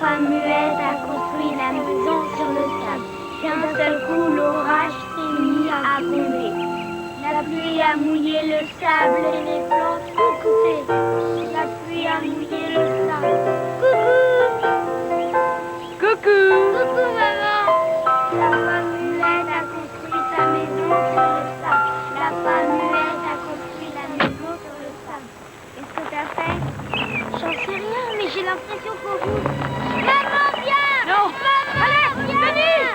femme muette a construit la maison sur le sable. D'un seul coup, l'orage s'est mis à tomber. La pluie a mouillé le sable et les plantes ont poussé. La pluie a mouillé le sable. Coucou! Coucou! Coucou, maman! La femme muette a construit sa maison sur le sable. La femme muette a construit la maison sur le sable. Qu'est-ce que t'as fait? J'en sais rien, mais j'ai l'impression qu'on roule. Maman, viens! Non! Maman, Allez, viens! Denis!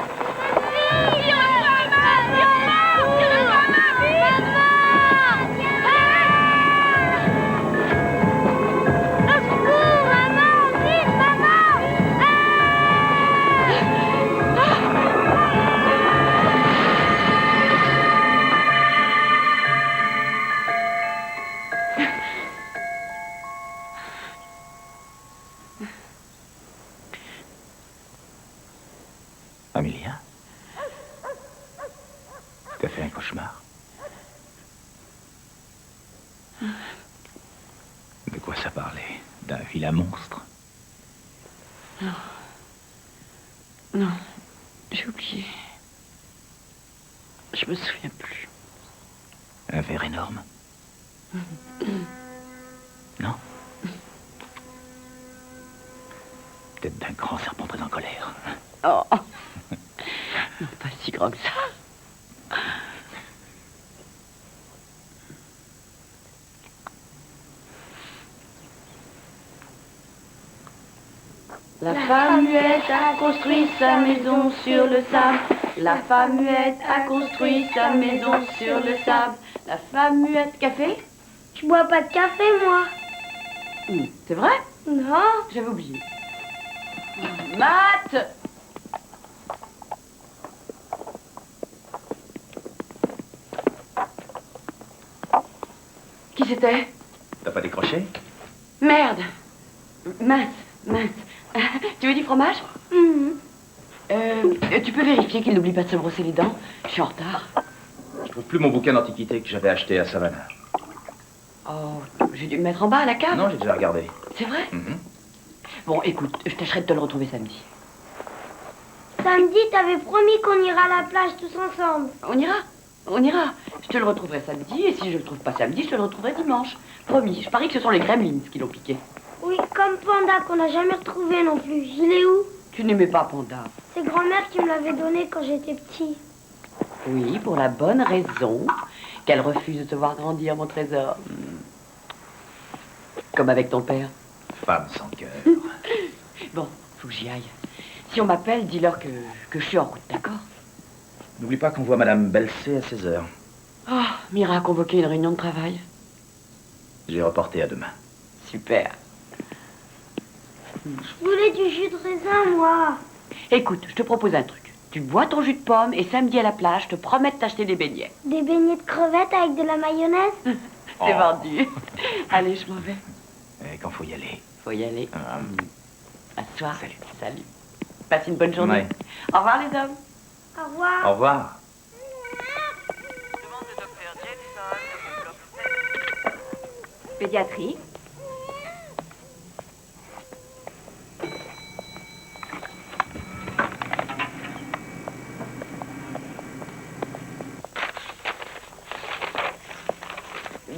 Amélia? T'as fait un cauchemar? De quoi ça parlait? D'un vilain monstre? Non. Non, j'ai oublié. Je me souviens plus. Un ver énorme? Non? Peut-être d'un grand serpent très en colère. Oh! Non, pas si grand que ça. La femme muette a construit sa maison sur le sable. La femme muette a construit sa maison sur le sable. La femme muette... Café? Je bois pas de café, moi. C'est vrai? Non. J'avais oublié. Matt! Qui c'était? T'as pas décroché? Merde! Mince. Tu veux du fromage? Tu peux vérifier qu'il n'oublie pas de se brosser les dents? Je suis en retard. Je trouve plus mon bouquin d'antiquité que j'avais acheté à Savannah. Oh, j'ai dû le mettre en bas à la cave. Non, j'ai déjà regardé. C'est vrai? Mhm. Bon, écoute, je tâcherai de te le retrouver samedi. Samedi, t'avais promis qu'on ira à la plage tous ensemble. On ira. Je te le retrouverai samedi, et si je le trouve pas samedi, je te le retrouverai dimanche. Promis, je parie que ce sont les gremlins qui l'ont piqué. Oui, comme Panda qu'on n'a jamais retrouvé non plus. Il est où? Tu n'aimais pas Panda? C'est grand-mère qui me l'avait donné quand j'étais petit. Oui, pour la bonne raison qu'elle refuse de te voir grandir, mon trésor. Comme avec ton père. Femme sans cœur. Bon, faut que j'y aille. Si on m'appelle, dis-leur que je suis en route, d'accord? N'oublie pas qu'on voit Madame Belsay à 16h. Oh, Mira a convoqué une réunion de travail. J'ai reporté à demain. Super. Je voulais du jus de raisin, moi. Écoute, je te propose un truc. Tu bois ton jus de pomme et samedi à la plage, je te promets de t'acheter des beignets. Des beignets de crevettes avec de la mayonnaise? C'est vendu. Allez, je m'en vais. Et quand faut y aller. Faut y aller. À ce soir. Salut. Passe une bonne journée. Ouais. Au revoir, les hommes. Au revoir. Au revoir. Pédiatrie.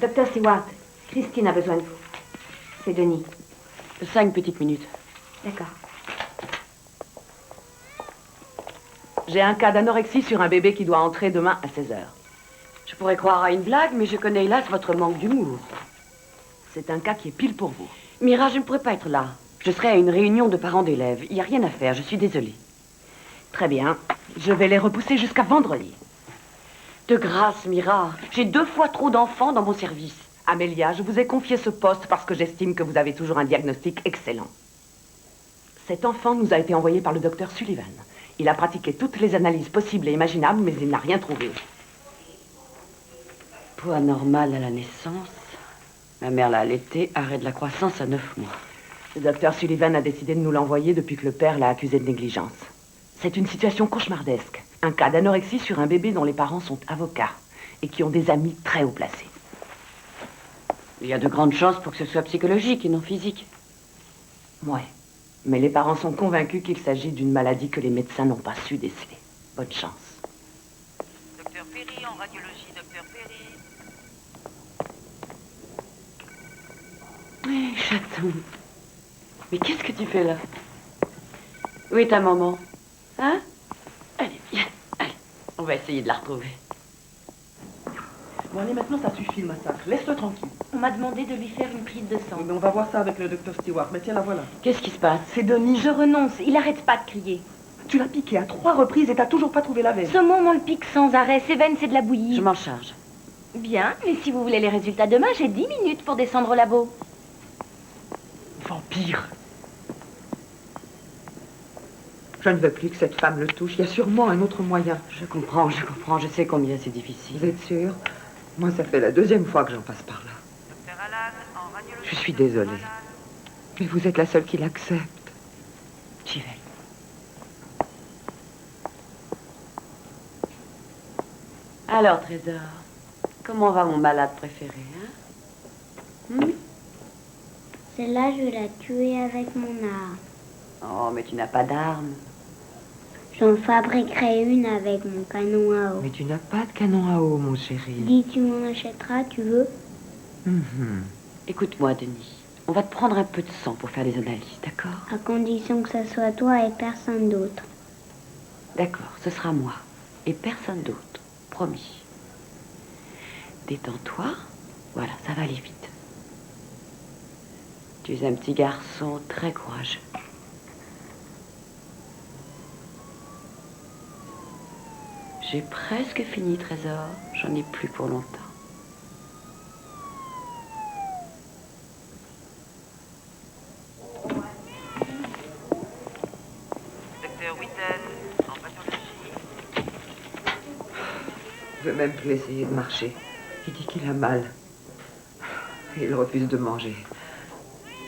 Docteur Stewart, Christine a besoin de vous. C'est Denis. 5 petites minutes. D'accord. J'ai un cas d'anorexie sur un bébé qui doit entrer demain à 16h. Je pourrais croire à une blague, mais je connais hélas votre manque d'humour. C'est un cas qui est pile pour vous. Mira, je ne pourrais pas être là. Je serai à une réunion de parents d'élèves. Il n'y a rien à faire, je suis désolée. Très bien. Je vais les repousser jusqu'à vendredi. De grâce, Mira, j'ai 2 fois trop d'enfants dans mon service. Amélia, je vous ai confié ce poste parce que j'estime que vous avez toujours un diagnostic excellent. Cet enfant nous a été envoyé par le docteur Sullivan. Il a pratiqué toutes les analyses possibles et imaginables, mais il n'a rien trouvé. Poids normal à la naissance. Ma mère l'a allaité, arrêt de la croissance à 9 mois. Le docteur Sullivan a décidé de nous l'envoyer depuis que le père l'a accusé de négligence. C'est une situation cauchemardesque. Un cas d'anorexie sur un bébé dont les parents sont avocats et qui ont des amis très haut placés. Il y a de grandes chances pour que ce soit psychologique et non physique. Ouais. Mais les parents sont convaincus qu'il s'agit d'une maladie que les médecins n'ont pas su déceler. Bonne chance. Docteur Perry, en radiologie, docteur Perry. Chaton. Mais qu'est-ce que tu fais là? Où est ta maman? Hein? Allez, viens. Allez, on va essayer de la retrouver. Bon, allez, maintenant, ça suffit le massacre. Laisse-le tranquille. On m'a demandé de lui faire une prise de sang. Mais on va voir ça avec le docteur Stewart. Mais tiens, la voilà. Qu'est-ce qui se passe? C'est Denis. Je renonce, il arrête pas de crier. Tu l'as piqué à 3 reprises et t'as toujours pas trouvé la veine. Ce môme, on le pique sans arrêt. Ses veines, c'est de la bouillie. Je m'en charge. Bien, mais si vous voulez les résultats demain, j'ai 10 minutes pour descendre au labo. Vampire. Je ne veux plus que cette femme le touche. Il y a sûrement un autre moyen. Je comprends. Je sais combien c'est difficile. Vous êtes sûr? Moi, ça fait la 2e fois que j'en passe par là. Docteur Alan, en radiologie. Je suis désolée. Mais vous êtes la seule qui l'accepte. J'y vais. Alors, Trésor, comment va mon malade préféré, hein? Celle-là, je l'ai tuée avec mon arme. Oh, mais tu n'as pas d'arme. J'en fabriquerai une avec mon canon à eau. Mais tu n'as pas de canon à eau, mon chéri. Dis, tu m'en achèteras, tu veux? Écoute-moi, Denis. On va te prendre un peu de sang pour faire les analyses, d'accord? À condition que ça soit toi et personne d'autre. D'accord, ce sera moi. Et personne d'autre. Promis. Détends-toi. Voilà, ça va aller vite. Tu es un petit garçon très courageux. J'ai presque fini, Trésor. J'en ai plus pour longtemps. Docteur Whitten, en pathologie. Il veut même plus essayer de marcher. Il dit qu'il a mal. Et il refuse de manger.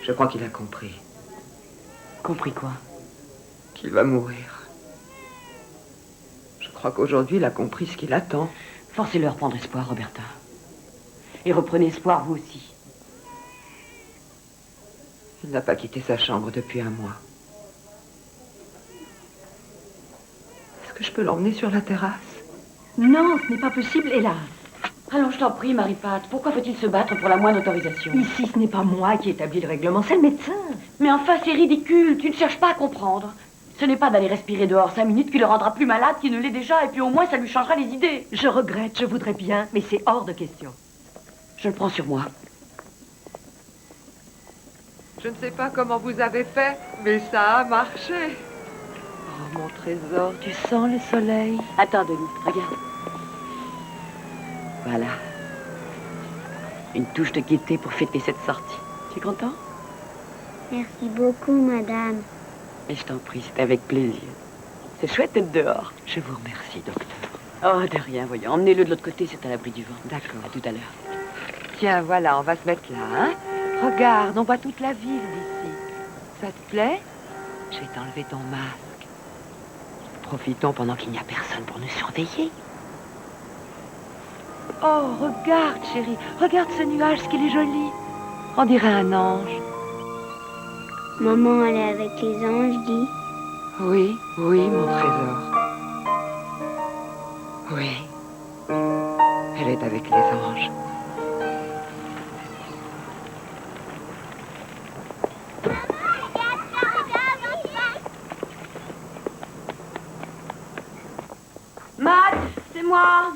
Je crois qu'il a compris. Compris quoi? Qu'il va mourir. Je crois qu'aujourd'hui, il a compris ce qu'il attend. Forcez-le à reprendre espoir, Roberta. Et reprenez espoir, vous aussi. Il n'a pas quitté sa chambre depuis 1 mois. Est-ce que je peux l'emmener sur la terrasse? Non, ce n'est pas possible, hélas. Allons, je t'en prie, Marie-Pat. Pourquoi faut-il se battre pour la moindre autorisation? Ici, ce n'est pas moi qui établis le règlement, c'est le médecin. Mais enfin, c'est ridicule. Tu ne cherches pas à comprendre. Ce n'est pas d'aller respirer dehors 5 minutes qui le rendra plus malade qu'il ne l'est déjà, et puis au moins ça lui changera les idées. Je regrette, je voudrais bien, mais c'est hors de question. Je le prends sur moi. Je ne sais pas comment vous avez fait, mais ça a marché. Oh, mon trésor, tu sens le soleil? Attends, Denis, regarde. Voilà. Une touche de gaieté pour fêter cette sortie. Tu es content? Merci beaucoup, madame. Et je t'en prie, c'est avec plaisir. C'est chouette d'être dehors. Je vous remercie, docteur. Oh, de rien, voyons. Emmenez-le de l'autre côté, c'est à l'abri du vent. D'accord. À tout à l'heure. Tiens, voilà, on va se mettre là, hein? Regarde, on voit toute la ville d'ici. Ça te plaît? Je vais t'enlever ton masque. Profitons pendant qu'il n'y a personne pour nous surveiller. Oh, regarde, chérie. Regarde ce nuage, ce qu'il est joli. On dirait un ange. Maman, elle est avec les anges, dis. Oui, oui, mon trésor. Oui. Elle est avec les anges. Matt, c'est moi.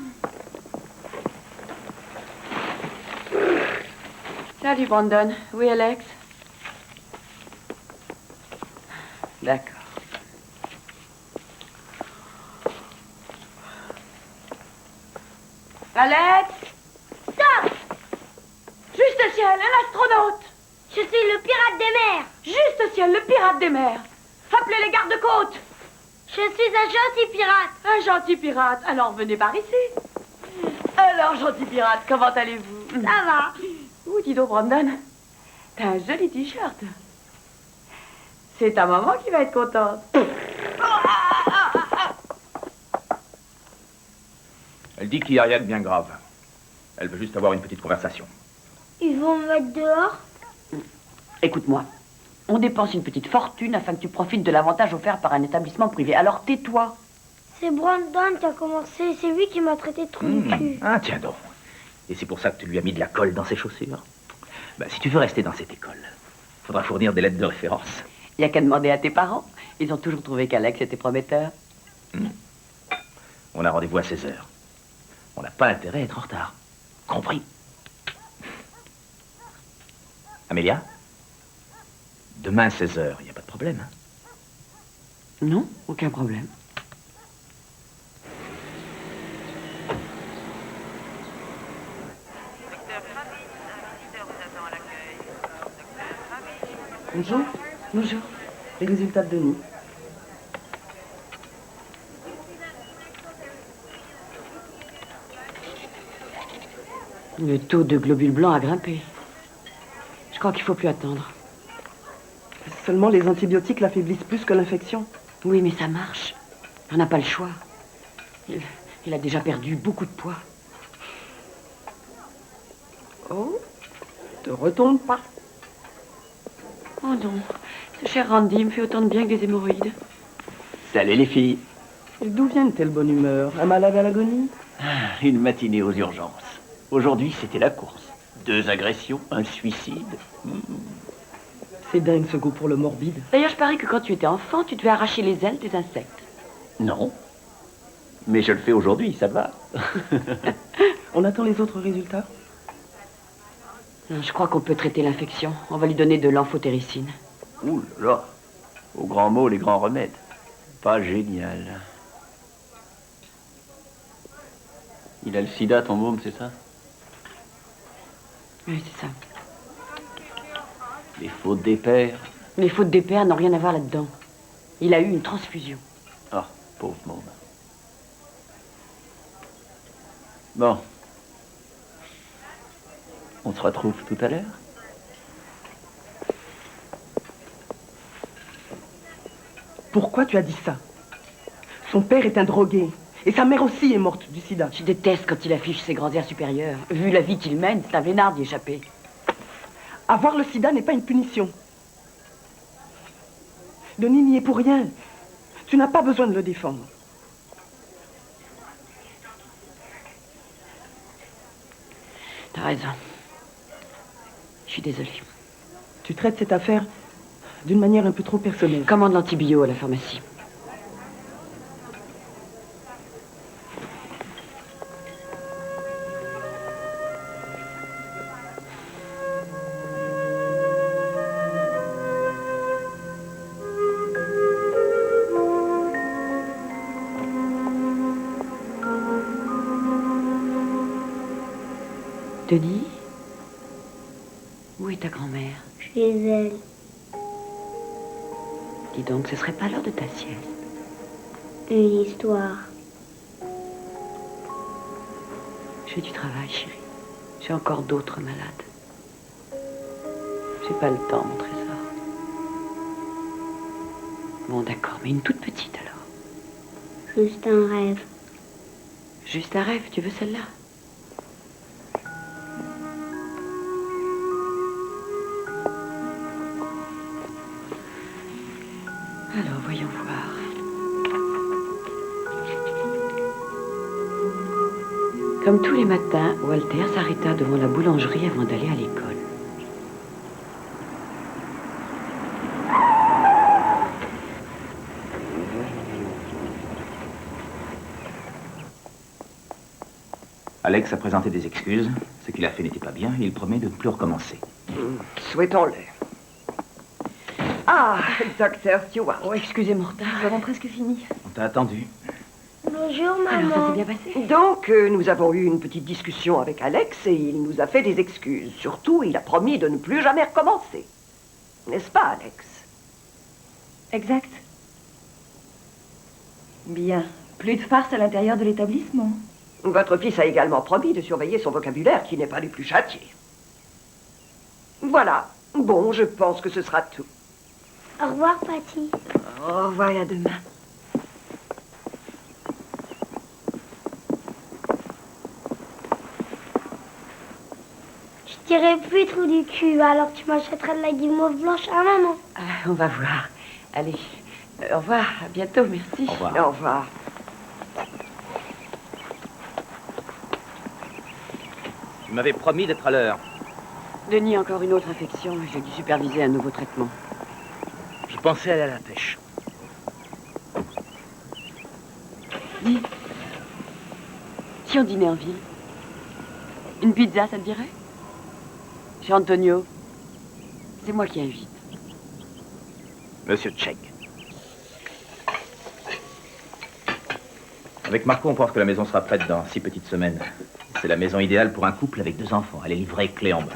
Salut, Brandon. Oui, Alex? D'accord. Alex! Stop! Juste au ciel, un astronaute! Je suis le pirate des mers. Juste au ciel, le pirate des mers! Appelez les gardes-côtes! Je suis un gentil pirate. Un gentil pirate, alors venez par ici. Alors, gentil pirate, comment allez-vous? Ça va. Ouh, dis donc, Brandon, t'as un joli t-shirt. C'est ta maman qui va être contente. Elle dit qu'il n'y a rien de bien grave. Elle veut juste avoir une petite conversation. Ils vont me mettre dehors. Écoute-moi, On dépense une petite fortune afin que tu profites de l'avantage offert par un établissement privé. Alors tais-toi. C'est Brandon qui a commencé. C'est lui qui m'a traité de trou du cul. Ah, tiens donc. Et c'est pour ça que tu lui as mis de la colle dans ses chaussures. Ben, si tu veux rester dans cette école, faudra fournir des lettres de référence. Il n'y a qu'à demander à tes parents. Ils ont toujours trouvé qu'Alex était prometteur. On a rendez-vous à 16h. On n'a pas intérêt à être en retard. Compris. Amélia? Demain, 16h, il n'y a pas de problème, hein? Non, aucun problème. Docteur Kravitz, un visiteur vous attend à l'accueil. Docteur Kravitz. Bonjour. Bonjour. Les résultats de Denis. Le taux de globules blancs a grimpé. Je crois qu'il faut plus attendre. Seulement les antibiotiques l'affaiblissent plus que l'infection. Oui, mais ça marche. On n'a pas le choix. Il a déjà perdu beaucoup de poids. Oh, te retourne pas. Oh non, ce cher Randy me fait autant de bien que des hémorroïdes. Salut les filles. Et d'où vient une telle bonne humeur? Un malade à l'agonie? Une matinée aux urgences. Aujourd'hui, c'était la course. 2 agressions, un suicide. C'est dingue ce goût pour le morbide. D'ailleurs, je parie que quand tu étais enfant, tu devais arracher les ailes des insectes. Non. Mais je le fais aujourd'hui, ça va. On attend les autres résultats? Non, je crois qu'on peut traiter l'infection. On va lui donner de l'amphotéricine. Ouh là là. Au grand mot, les grands remèdes. Pas génial. Il a le sida, ton môme, c'est ça? Oui, c'est ça. Les fautes des pères. Les fautes des pères n'ont rien à voir là-dedans. Il a eu une transfusion. Ah, pauvre môme. Bon. On se retrouve tout à l'heure? Pourquoi tu as dit ça? Son père est un drogué. Et sa mère aussi est morte du sida. Je déteste quand il affiche ses grands airs supérieurs. Vu la vie qu'il mène, c'est un vénard d'y échapper. Avoir le sida n'est pas une punition. Denis n'y est pour rien. Tu n'as pas besoin de le défendre. T'as raison. Je suis désolée. Tu traites cette affaire d'une manière un peu trop personnelle. Commande l'antibio à la pharmacie. Denis? Où est ta grand-mère? Chez elle. Dis donc, ce serait pas l'heure de ta sieste. Une histoire. J'ai du travail, chérie. J'ai encore d'autres malades. J'ai pas le temps, mon trésor. Bon, d'accord, mais une toute petite alors. Juste un rêve. Juste un rêve, tu veux celle-là? Alors, voyons voir. Comme tous les matins, Walter s'arrêta devant la boulangerie avant d'aller à l'école. Alex a présenté des excuses. Ce qu'il a fait n'était pas bien et il promet de ne plus recommencer. Souhaitons-le. Ah, docteur Stewart. Oh, excusez mon retard. Nous avons presque fini. On t'a attendu. Bonjour, Alors, ça maman. s'est bien passé? Donc, nous avons eu une petite discussion avec Alex et il nous a fait des excuses. Surtout, il a promis de ne plus jamais recommencer. N'est-ce pas, Alex? Exact. Bien. Plus de farce à l'intérieur de l'établissement. Votre fils a également promis de surveiller son vocabulaire qui n'est pas du plus châtié. Voilà. Bon, je pense que ce sera tout. Au revoir, Patty. Au revoir et à demain. dirais plus trou du cul, alors tu m'achèterais de la guimauve blanche à maman. Ah, on va voir. Allez, au revoir, à bientôt, merci. Au revoir. Au revoir. Tu m'avais promis d'être à l'heure. Denis, encore une autre infection. J'ai dû superviser un nouveau traitement. Je pensais aller à la pêche. Dis, si on dînait en ville, une pizza, ça te dirait? Chez Antonio. C'est moi qui invite. Monsieur Tchèque. Avec Marco, on pense que la maison sera prête dans 6 petites semaines. C'est la maison idéale pour un couple avec 2 enfants. Elle est livrée clé en main.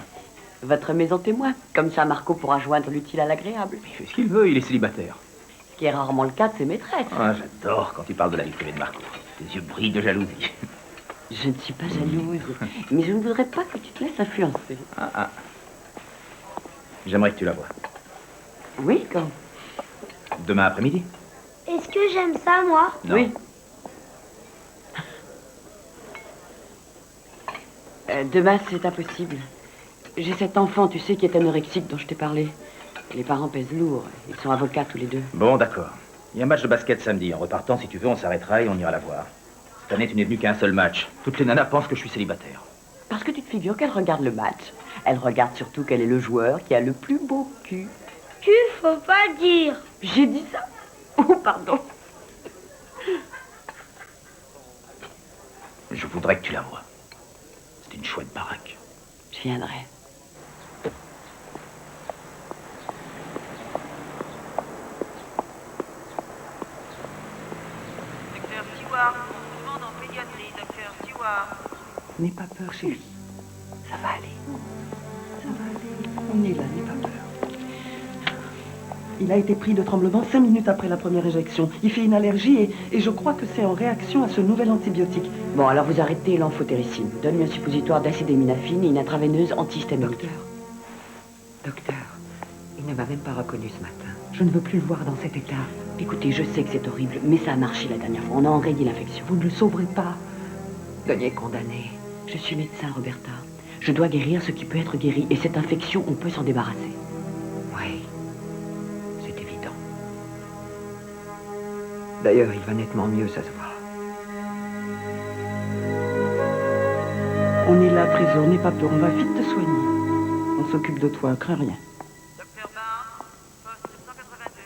Votre maison témoin. Comme ça, Marco pourra joindre l'utile à l'agréable. Il fait ce qu'il veut, il est célibataire. Ce qui est rarement le cas de ses maîtresses. Ah, j'adore quand tu parles de la vie privée de Marco. Tes yeux brillent de jalousie. Je ne suis pas jalouse, mais je ne voudrais pas que tu te laisses influencer. Ah. J'aimerais que tu la vois. Oui, quand? Demain après-midi? Est-ce que j'aime ça, moi? Non. Oui. Demain, c'est impossible. J'ai cet enfant, tu sais, qui est anorexique dont je t'ai parlé. Les parents pèsent lourd. Ils sont avocats tous les deux. Bon, d'accord. Il y a un match de basket samedi. En repartant, si tu veux, on s'arrêtera et on ira la voir. Cette année, tu n'es venu qu'à un seul match. Toutes les nanas pensent que je suis célibataire. Parce que tu te figures qu'elle regarde le match. Elle regarde surtout quel est le joueur qui a le plus beau cul. Cul, faut pas le dire. J'ai dit ça? Oh, pardon. Je voudrais que tu la vois. C'est une chouette baraque. Je viendrai. Docteur Stewart, on vous demande en pédiatrie, docteur Stewart. N'aie pas peur, chérie. Ça va aller. Ça va aller. On est là, n'aie pas peur. Il a été pris de tremblement 5 minutes après la première éjection. Il fait une allergie et je crois que c'est en réaction à ce nouvel antibiotique. Bon, alors vous arrêtez l'amphotéricine. Donne-lui un suppositoire d'acétaminophine et une intraveineuse antihistaminique. Docteur, il ne m'a même pas reconnu ce matin. Je ne veux plus le voir dans cet état. Écoutez, je sais que c'est horrible, mais ça a marché la dernière fois. On a enrayé l'infection. Vous ne le sauverez pas. Denis est condamné. Je suis médecin, Roberta. Je dois guérir ce qui peut être guéri. Et cette infection, on peut s'en débarrasser. Oui, c'est évident. D'ailleurs, il va nettement mieux, ça se voit. On est là, Trésor, n'aie pas peur, on va vite te soigner. On s'occupe de toi, crains rien. Docteur Barr, poste 182.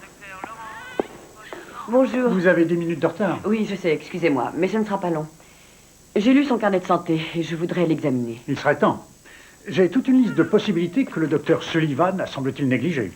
Docteur Laurent, poste 100. Bonjour. Vous avez 10 minutes de retard. Oui, je sais, excusez-moi, mais ce ne sera pas long. J'ai lu son carnet de santé et je voudrais l'examiner. Il serait temps. J'ai toute une liste de possibilités que le docteur Sullivan a, semble-t-il, négligées.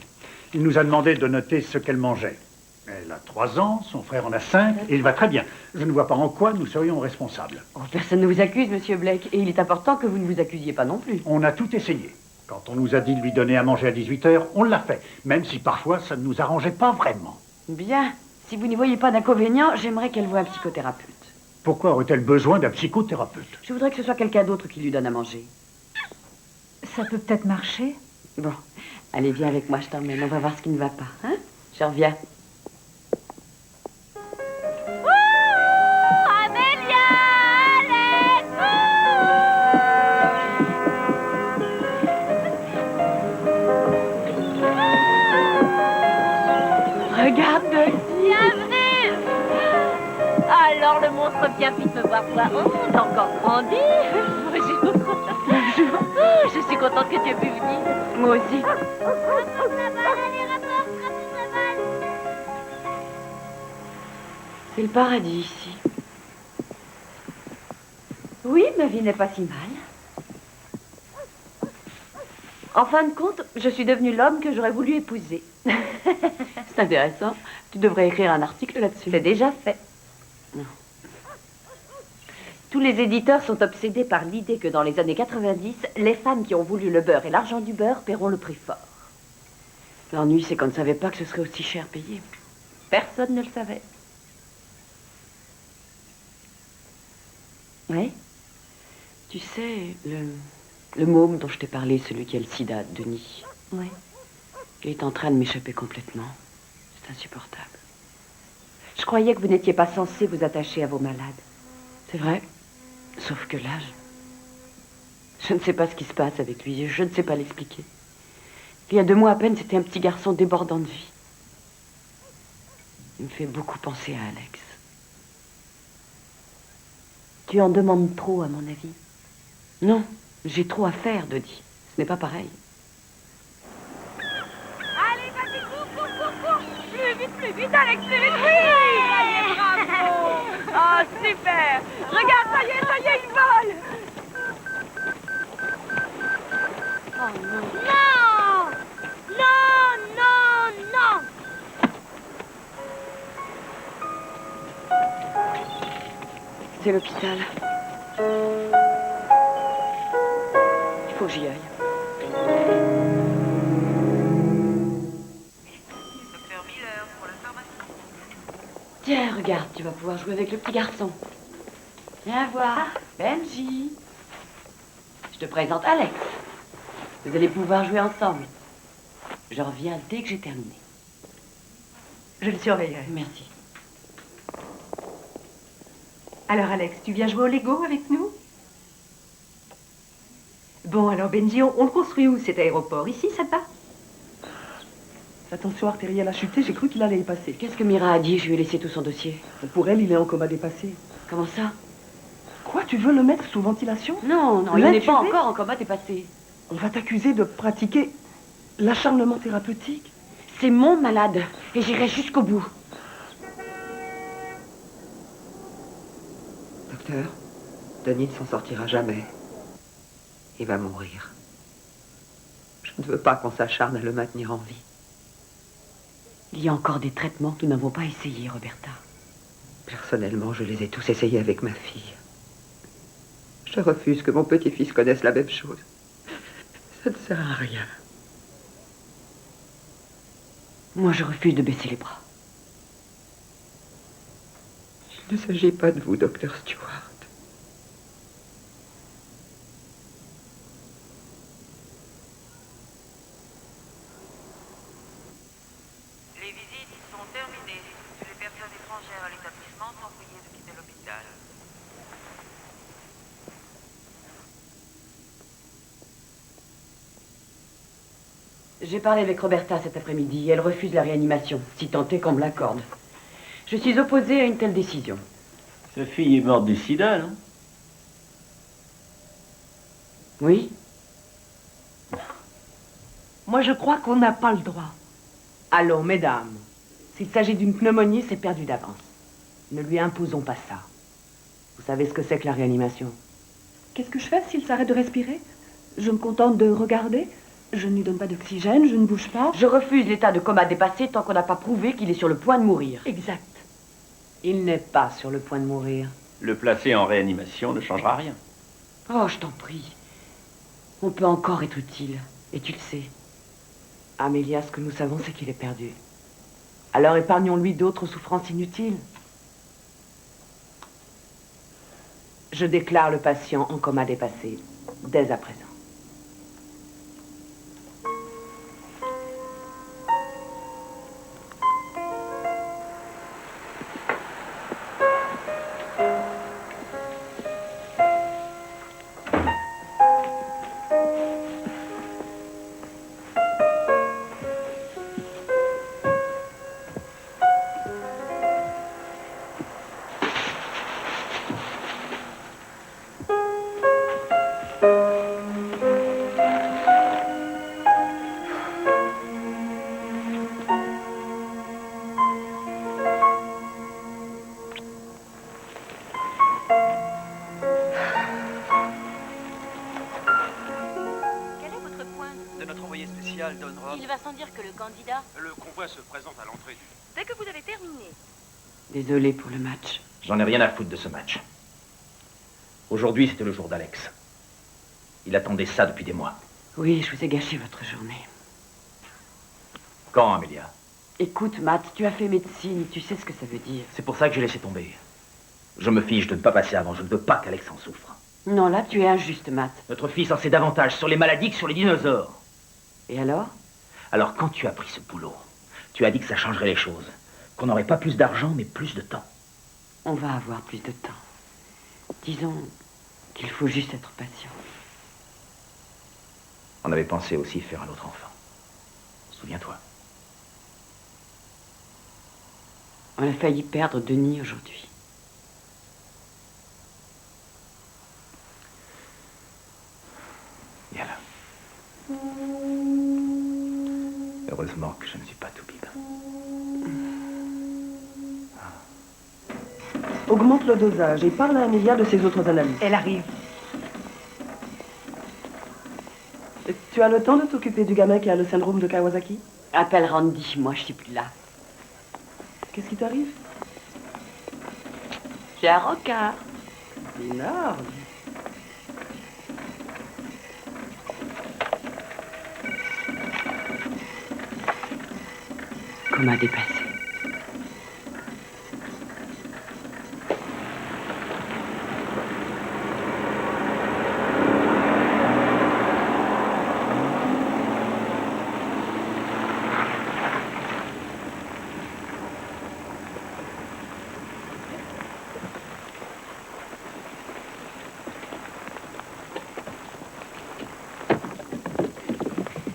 Il nous a demandé de noter ce qu'elle mangeait. Elle a 3 ans, son frère en a 5, et il va très bien. Je ne vois pas en quoi nous serions responsables. Oh, personne ne vous accuse, monsieur Blake, et il est important que vous ne vous accusiez pas non plus. On a tout essayé. Quand on nous a dit de lui donner à manger à 18 h, on l'a fait, même si parfois ça ne nous arrangeait pas vraiment. Bien. Si vous n'y voyez pas d'inconvénient, j'aimerais qu'elle voie un psychothérapeute. Pourquoi aurait-elle besoin d'un psychothérapeute? Je voudrais que ce soit quelqu'un d'autre qui lui donne à manger. Ça peut peut-être marcher. Bon, allez, viens avec moi, je t'emmène. On va voir ce qui ne va pas, hein? Je reviens. Amélia, allez, Regarde, bienvenue. alors le monstre bien vite me voir quoi. Oh, t'as encore grandi. Bonjour. Bonjour. Oh, je suis contente que tu aies pu venir. Moi aussi. Rapporte la balle, allez, rapporte la balle. C'est le paradis ici. Oui, ma vie n'est pas si mal. En fin de compte, je suis devenue l'homme que j'aurais voulu épouser. C'est intéressant. Tu devrais écrire un article là-dessus. C'est déjà fait. Non. Tous les éditeurs sont obsédés par l'idée que dans les années 90, les femmes qui ont voulu le beurre et l'argent du beurre paieront le prix fort. L'ennui, c'est qu'on ne savait pas que ce serait aussi cher payé. Personne ne le savait. Oui. Tu sais, le môme dont je t'ai parlé, celui qui a le sida, Denis. Oui. Il est en train de m'échapper complètement. C'est insupportable. Je croyais que vous n'étiez pas censé vous attacher à vos malades. C'est vrai. Sauf que là, Je ne sais pas ce qui se passe avec lui, je ne sais pas l'expliquer. Il y a 2 mois à peine, c'était un petit garçon débordant de vie. Il me fait beaucoup penser à Alex. Tu en demandes trop, à mon avis. Non, j'ai trop à faire, Dodie. Ce n'est pas pareil. Allez, vas-y, cours. Plus vite, Alex, plus vite. Oui, ça y est, bravo. Ah, super. Regarde, ça y est, il vole. Oh non. Non! Non, non, non! C'est l'hôpital. Il faut que j'y aille. Docteur Miller pour l'information. Tiens, regarde, tu vas pouvoir jouer avec le petit garçon. Viens voir, Benji. Je te présente Alex. Vous allez pouvoir jouer ensemble. Je reviens dès que j'ai terminé. Je le surveillerai. Merci. Alors Alex, tu viens jouer au Lego avec nous? Bon, alors Benji, on le construit où cet aéroport? Ici, ça te va? Sa tension artérielle a chuté, j'ai cru qu'il allait y passer. Qu'est-ce que Mira a dit? Je lui ai laissé tout son dossier. Pour elle, il est en coma dépassé. Comment ça? Quoi, tu veux le mettre sous ventilation? Non, il n'est pas encore en coma dépassé. On va t'accuser de pratiquer l'acharnement thérapeutique. C'est mon malade, et j'irai jusqu'au bout. Docteur, Denis ne s'en sortira jamais. Il va mourir. Je ne veux pas qu'on s'acharne à le maintenir en vie. Il y a encore des traitements que nous n'avons pas essayés, Roberta. Personnellement, je les ai tous essayés avec ma fille. Je refuse que mon petit-fils connaisse la même chose. Ça ne sert à rien. Moi, je refuse de baisser les bras. Il ne s'agit pas de vous, docteur Stewart. Les visites sont terminées. Les personnes étrangères à l'établissement sont priées de quitter l'hôpital. J'ai parlé avec Roberta cet après-midi. Elle refuse la réanimation, si tant est qu'on me l'accorde. Je suis opposée à une telle décision. Sa fille est morte du sida, non? Oui? Moi, je crois qu'on n'a pas le droit. Allons, mesdames. S'il s'agit d'une pneumonie, c'est perdu d'avance. Ne lui imposons pas ça. Vous savez ce que c'est que la réanimation? Qu'est-ce que je fais s'il s'arrête de respirer? Je me contente de regarder. Je ne lui donne pas d'oxygène, je ne bouge pas. Je refuse l'état de coma dépassé tant qu'on n'a pas prouvé qu'il est sur le point de mourir. Exact. Il n'est pas sur le point de mourir. Le placer en réanimation ne changera rien. Oh, je t'en prie. On peut encore être utile. Et tu le sais. Amélia, ce que nous savons, c'est qu'il est perdu. Alors épargnons-lui d'autres souffrances inutiles. Je déclare le patient en coma dépassé, dès à présent. Il va sans dire que le candidat... Le convoi se présente à l'entrée du... Dès que vous avez terminé. Désolé pour le match. J'en ai rien à foutre de ce match. Aujourd'hui, c'était le jour d'Alex. Il attendait ça depuis des mois. Oui, je vous ai gâché votre journée. Quand, Amélia? Écoute, Matt, tu as fait médecine, tu sais ce que ça veut dire. C'est pour ça que j'ai laissé tomber. Je me fiche de ne pas passer avant, je ne veux pas qu'Alex en souffre. Non, là, tu es injuste, Matt. Notre fils en sait davantage sur les maladies que sur les dinosaures. Et alors? Alors, quand tu as pris ce boulot, tu as dit que ça changerait les choses. Qu'on n'aurait pas plus d'argent, mais plus de temps. On va avoir plus de temps. Disons qu'il faut juste être patient. On avait pensé aussi faire un autre enfant. Souviens-toi. On a failli perdre Denis aujourd'hui. Viens là. Heureusement que je ne suis pas tout bib. Augmente le dosage et parle à Amélia de ses autres analyses. Elle arrive. Et tu as le temps de t'occuper du gamin qui a le syndrome de Kawasaki? Appelle Randy, moi je suis plus là. Qu'est-ce qui t'arrive? J'ai un rencard. Énorme. Coma dépassé.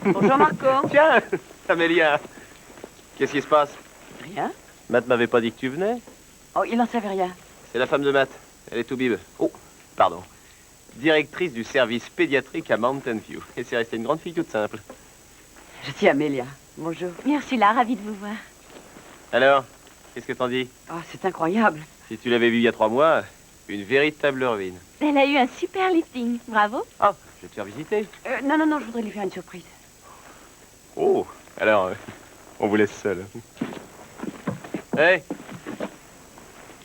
Bonjour Marco. Tiens, Amélia, qu'est-ce qui se passe? Rien. Matt m'avait pas dit que tu venais. Oh, il n'en savait rien. C'est la femme de Matt. Elle est tout bib. Oh, pardon. Directrice du service pédiatrique à Mountain View. Et c'est restée une grande fille toute simple. Je suis Amélia. Bonjour. Merci là, ravie de vous voir. Alors, qu'est-ce que t'en dis? Oh, c'est incroyable. Si tu l'avais vue il y a 3 mois, une véritable ruine. Elle a eu un super lifting, bravo. Ah, je vais te faire visiter. Non, je voudrais lui faire une surprise. Oh, alors, on vous laisse seul. Hé,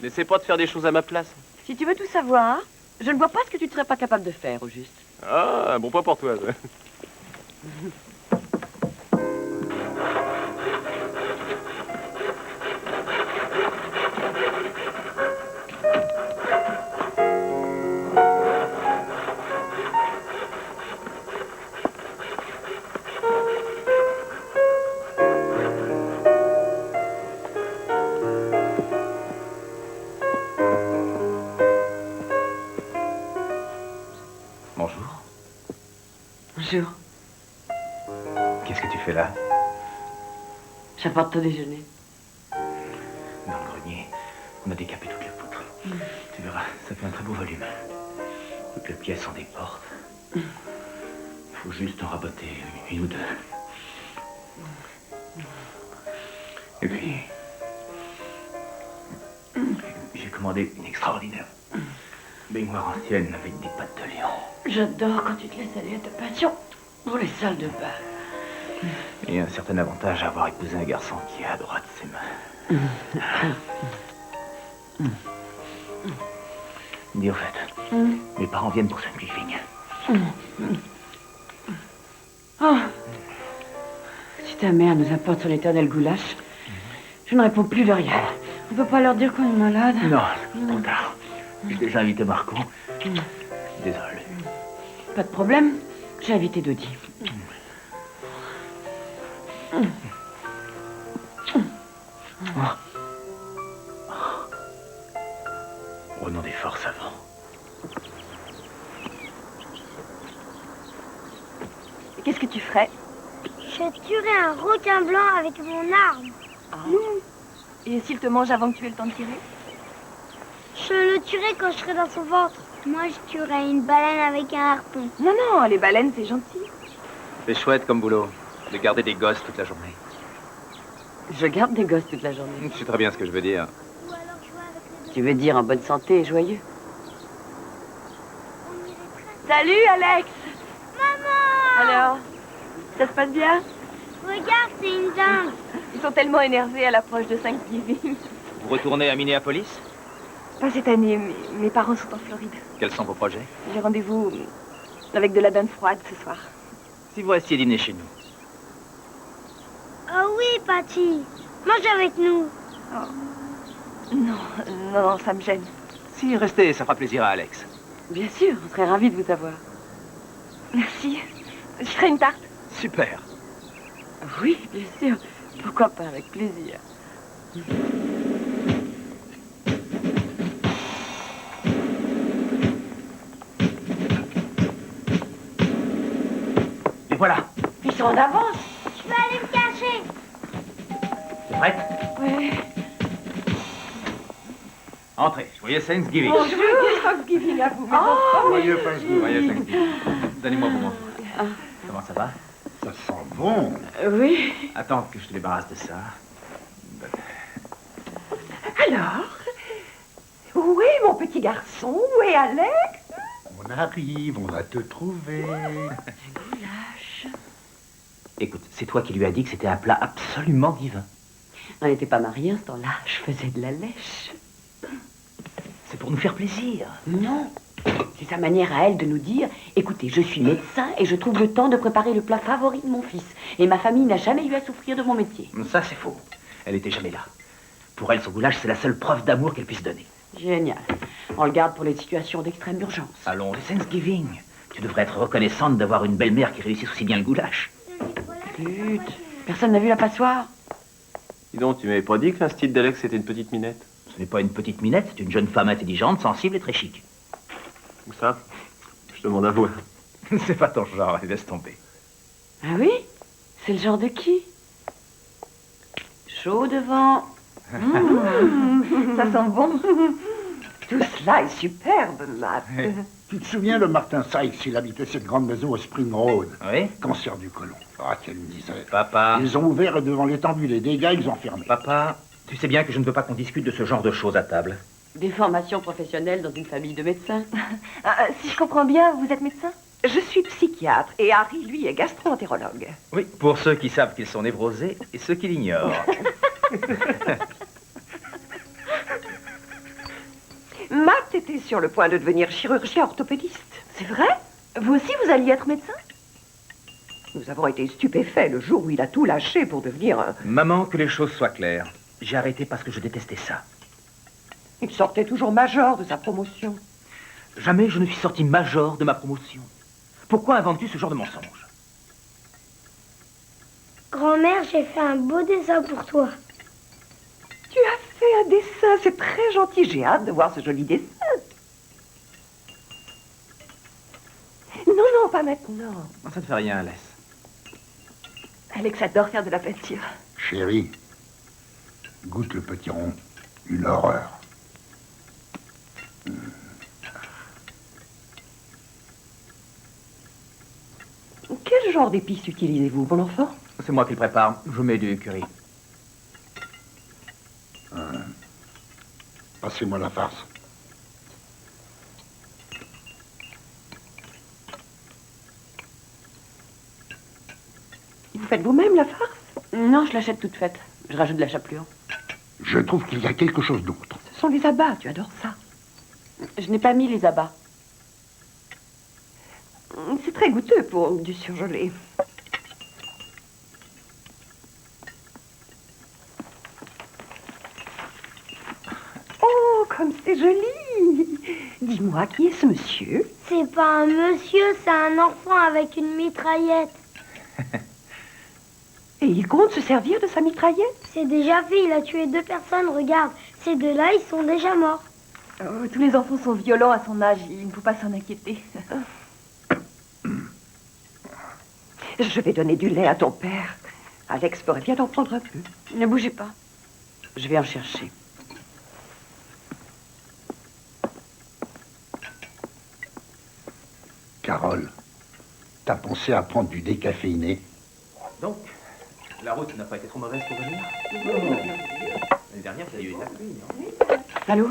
n'essaie pas de faire des choses à ma place. Si tu veux tout savoir, je ne vois pas ce que tu ne serais pas capable de faire, au juste. Ah, un bon point pour toi. Ça. Bonjour. Bonjour. Qu'est-ce que tu fais là? J'apporte ton déjeuner. Dans le grenier, on a décapé toutes les poutres. Tu verras, ça fait un très beau volume. Toutes les pièces ont des portes. Faut juste en raboter une ou deux. Et puis, j'ai commandé une extraordinaire baignoire ancienne avec des pattes de lion. J'adore quand tu te laisses aller à ta passion pour les salles de bain. Il y a un certain avantage à avoir épousé un garçon qui a à droite ses mains. Dis au fait, mes parents viennent pour Thanksgiving. Oh. Si ta mère nous apporte son éternel goulash, je ne réponds plus de rien. On peut pas leur dire qu'on est malade. Non, trop tard. J'ai déjà invité Marco. Désolé. Pas de problème, j'ai invité Dodi. Prenons des forces avant. Qu'est-ce que tu ferais? Je tuerais un requin blanc avec mon arme. Et s'il te mange avant que tu aies le temps de tirer? Je le tuerais quand je serai dans son ventre. Moi, je tuerais une baleine avec un harpon. Non, non, les baleines, c'est gentil. C'est chouette comme boulot, de garder des gosses toute la journée. Je garde des gosses toute la journée. Je sais très bien ce que je veux dire. Tu veux dire en bonne santé et joyeux? Salut, Alex. Maman! Alors, ça se passe bien? Regarde, c'est une dingue. Ils sont tellement énervés à l'approche de Thanksgiving. Vous retournez à Minneapolis? Pas cette année, mes parents sont en Floride. Quels sont vos projets? J'ai rendez-vous avec de la dinde froide ce soir. Si vous restiez dîner chez nous. Oh oui, Patty. Mange avec nous. Oh. Non, ça me gêne. Si, restez, ça fera plaisir à Alex. Bien sûr, on serait ravis de vous avoir. Merci. Je ferai une tarte. Super. Oui, bien sûr. Pourquoi pas, avec plaisir. voilà. Ils sont en avance. Je vais aller me cacher. T'es prête? Ouais. Entrez, joyeux Thanksgiving. Joyeux Thanksgiving à vous, mes enfants. Joyeux Thanksgiving. Joyeux Thanksgiving. Donnez-moi vos manteaux. Comment ça va? Ça sent bon. Oui. Attends que je te débarrasse de ça. Alors, où est mon petit garçon? Où est Alex? On arrive, on va te trouver. Écoute, c'est toi qui lui as dit que c'était un plat absolument divin. On n'était pas mariés à ce temps-là. Je faisais de la lèche. C'est pour nous faire plaisir. Non. C'est sa manière à elle de nous dire, écoutez, je suis médecin et je trouve le temps de préparer le plat favori de mon fils. Et ma famille n'a jamais eu à souffrir de mon métier. Ça, c'est faux. Elle était jamais là. Pour elle, son goulash, c'est la seule preuve d'amour qu'elle puisse donner. Génial. On le garde pour les situations d'extrême urgence. Allons, le Thanksgiving. Tu devrais être reconnaissante d'avoir une belle-mère qui réussit aussi bien le goulash. Zut. Personne n'a vu la passoire? Dis donc, tu m'avais pas dit que l'instit d'Alex était une petite minette? Ce n'est pas une petite minette, c'est une jeune femme intelligente, sensible et très chic. Où ça? Je demande à voir. C'est pas ton genre, laisse tomber. Ah oui? C'est le genre de qui? Chaud devant. Ça sent bon. Tout cela est superbe, Matt. Tu te souviens de Martin Sykes? Il habitait cette grande maison au Spring Road. Oui. Cancer du côlon. Ah, quelle misère. Papa. Ils ont ouvert et devant l'étendue des dégâts, ils ont fermé. Papa, tu sais bien que je ne veux pas qu'on discute de ce genre de choses à table. Des formations professionnelles dans une famille de médecins. Si je comprends bien, vous êtes médecin? Je suis psychiatre et Harry, lui, est gastro-entérologue. Oui, pour ceux qui savent qu'ils sont névrosés et ceux qui l'ignorent. Matt était sur le point de devenir chirurgien orthopédiste. C'est vrai? Vous aussi, vous alliez être médecin? Nous avons été stupéfaits le jour où il a tout lâché pour devenir un... Maman, que les choses soient claires. J'ai arrêté parce que je détestais ça. Il sortait toujours major de sa promotion. Jamais je ne suis sorti major de ma promotion. Pourquoi inventes-tu ce genre de mensonge? Grand-mère, j'ai fait un beau dessin pour toi. Tu as fait un dessin, c'est très gentil. J'ai hâte de voir ce joli dessin. Non, non, pas maintenant. Ça ne fait rien, laisse. Alex adore faire de la peinture. Chérie, goûte le petit rond. Une horreur. Quel genre d'épices utilisez-vous, mon enfant? C'est moi qui le prépare. Je mets du curry. Passez-moi la farce. Vous faites vous-même la farce? Non, je l'achète toute faite. Je rajoute de la chapelure. Je trouve qu'il y a quelque chose d'autre. Ce sont les abats, tu adores ça. Je n'ai pas mis les abats. C'est très goûteux pour du surgelé. Oh, comme c'est joli! Dis-moi, qui est ce monsieur? C'est pas un monsieur, c'est un enfant avec une mitraillette. Et il compte se servir de sa mitraillette? C'est déjà fait, il a tué 2 personnes, regarde. Ces 2-là, ils sont déjà morts. Oh, tous les enfants sont violents à son âge, il ne faut pas s'en inquiéter. Je vais donner du lait à ton père. Alex ferait bien d'en prendre un peu. Ne bougez pas. Je vais en chercher. Carole, t'as pensé à prendre du décaféiné? Donc, la route n'a pas été trop mauvaise pour venir? L'année dernière, ça a eu la pluie, non? Allô?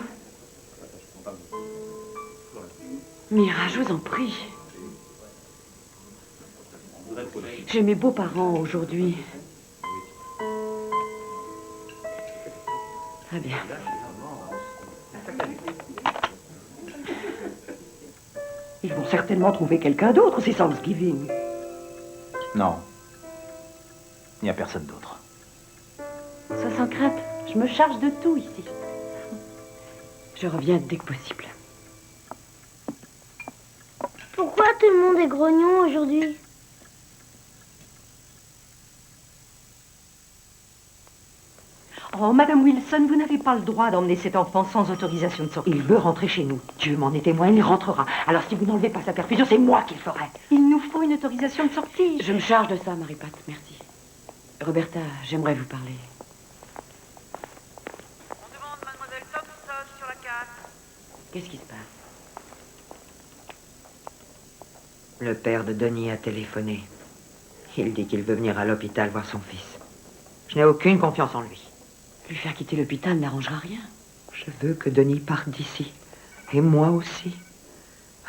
Mira, je vous en prie. J'ai mes beaux-parents aujourd'hui. Très bien. Ils vont certainement trouver quelqu'un d'autre, c'est Thanksgiving. Non. Il n'y a personne d'autre. Sois sans crainte, je me charge de tout ici. Je reviens dès que possible. Pourquoi tout le monde est grognon aujourd'hui? Oh, Oh, Madame Wilson, vous n'avez pas le droit d'emmener cet enfant sans autorisation de sortie. Il veut rentrer chez nous. Dieu m'en est témoin, il rentrera. Alors si vous n'enlevez pas sa perfusion, c'est moi qui le ferai. Il nous faut une autorisation de sortie. Je me charge de ça, Marie-Pat, merci. Roberta, j'aimerais vous parler. On demande mademoiselle Thompson sur la 4. Qu'est-ce qui se passe? Le père de Denis a téléphoné. Il dit qu'il veut venir à l'hôpital voir son fils. Je n'ai aucune confiance en lui. Lui faire quitter l'hôpital n'arrangera rien. Je veux que Denis parte d'ici. Et moi aussi.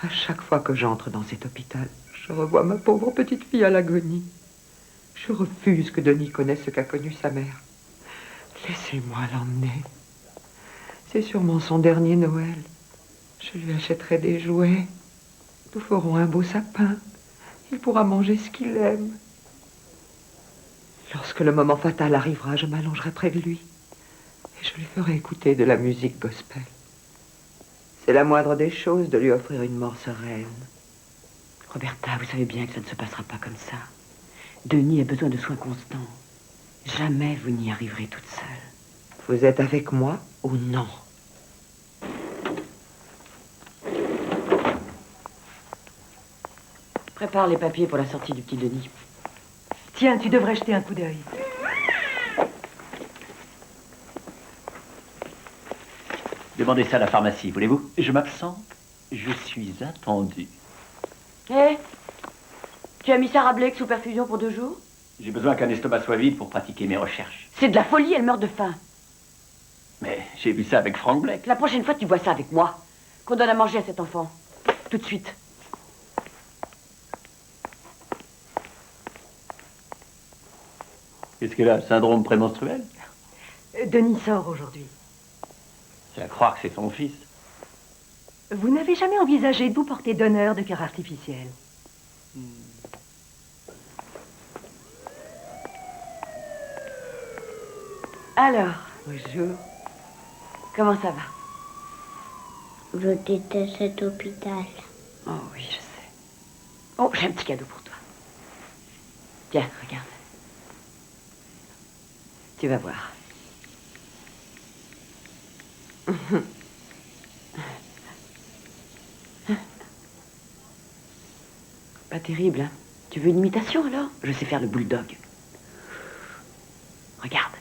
À chaque fois que j'entre dans cet hôpital, je revois ma pauvre petite fille à l'agonie. Je refuse que Denis connaisse ce qu'a connu sa mère. Laissez-moi l'emmener. C'est sûrement son dernier Noël. Je lui achèterai des jouets. Nous ferons un beau sapin. Il pourra manger ce qu'il aime. Lorsque le moment fatal arrivera, je m'allongerai près de lui. Et je lui ferai écouter de la musique gospel. C'est la moindre des choses de lui offrir une mort sereine. Roberta, vous savez bien que ça ne se passera pas comme ça. Denis a besoin de soins constants. Jamais vous n'y arriverez toute seule. Vous êtes avec moi ou non? Prépare les papiers pour la sortie du petit Denis. Tiens, tu devrais jeter un coup d'œil. Demandez ça à la pharmacie, voulez-vous? Je m'absente. Je suis attendu. Hé, tu as mis Sarah Blake sous perfusion pour 2 jours? J'ai besoin qu'un estomac soit vide pour pratiquer mes recherches. C'est de la folie, elle meurt de faim. Mais j'ai vu ça avec Frank Blake. La prochaine fois, tu vois ça avec moi. Qu'on donne à manger à cet enfant. Tout de suite. Qu'est-ce qu'elle a? Syndrome prémenstruel? Denis sort aujourd'hui. C'est à croire que c'est son fils. Vous n'avez jamais envisagé de vous porter donneur de cœur artificiel? Alors, bonjour. Comment ça va? Je déteste cet hôpital. Oh oui, je sais. Oh, j'ai un petit cadeau pour toi. Tiens, regarde. Tu vas voir. Pas terrible, hein? Tu veux une imitation, alors? Je sais faire le bulldog. Regarde.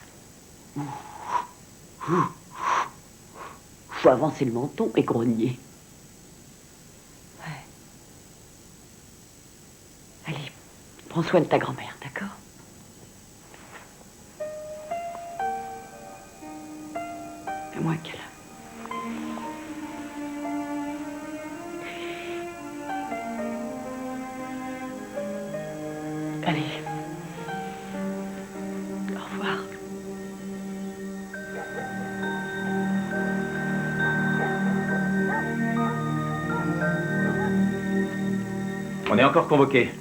Faut avancer le menton et grogner. Ouais. Allez, prends soin de ta grand-mère, d'accord? Fais-moi un câlin. Allez. Au revoir. On est encore convoqué.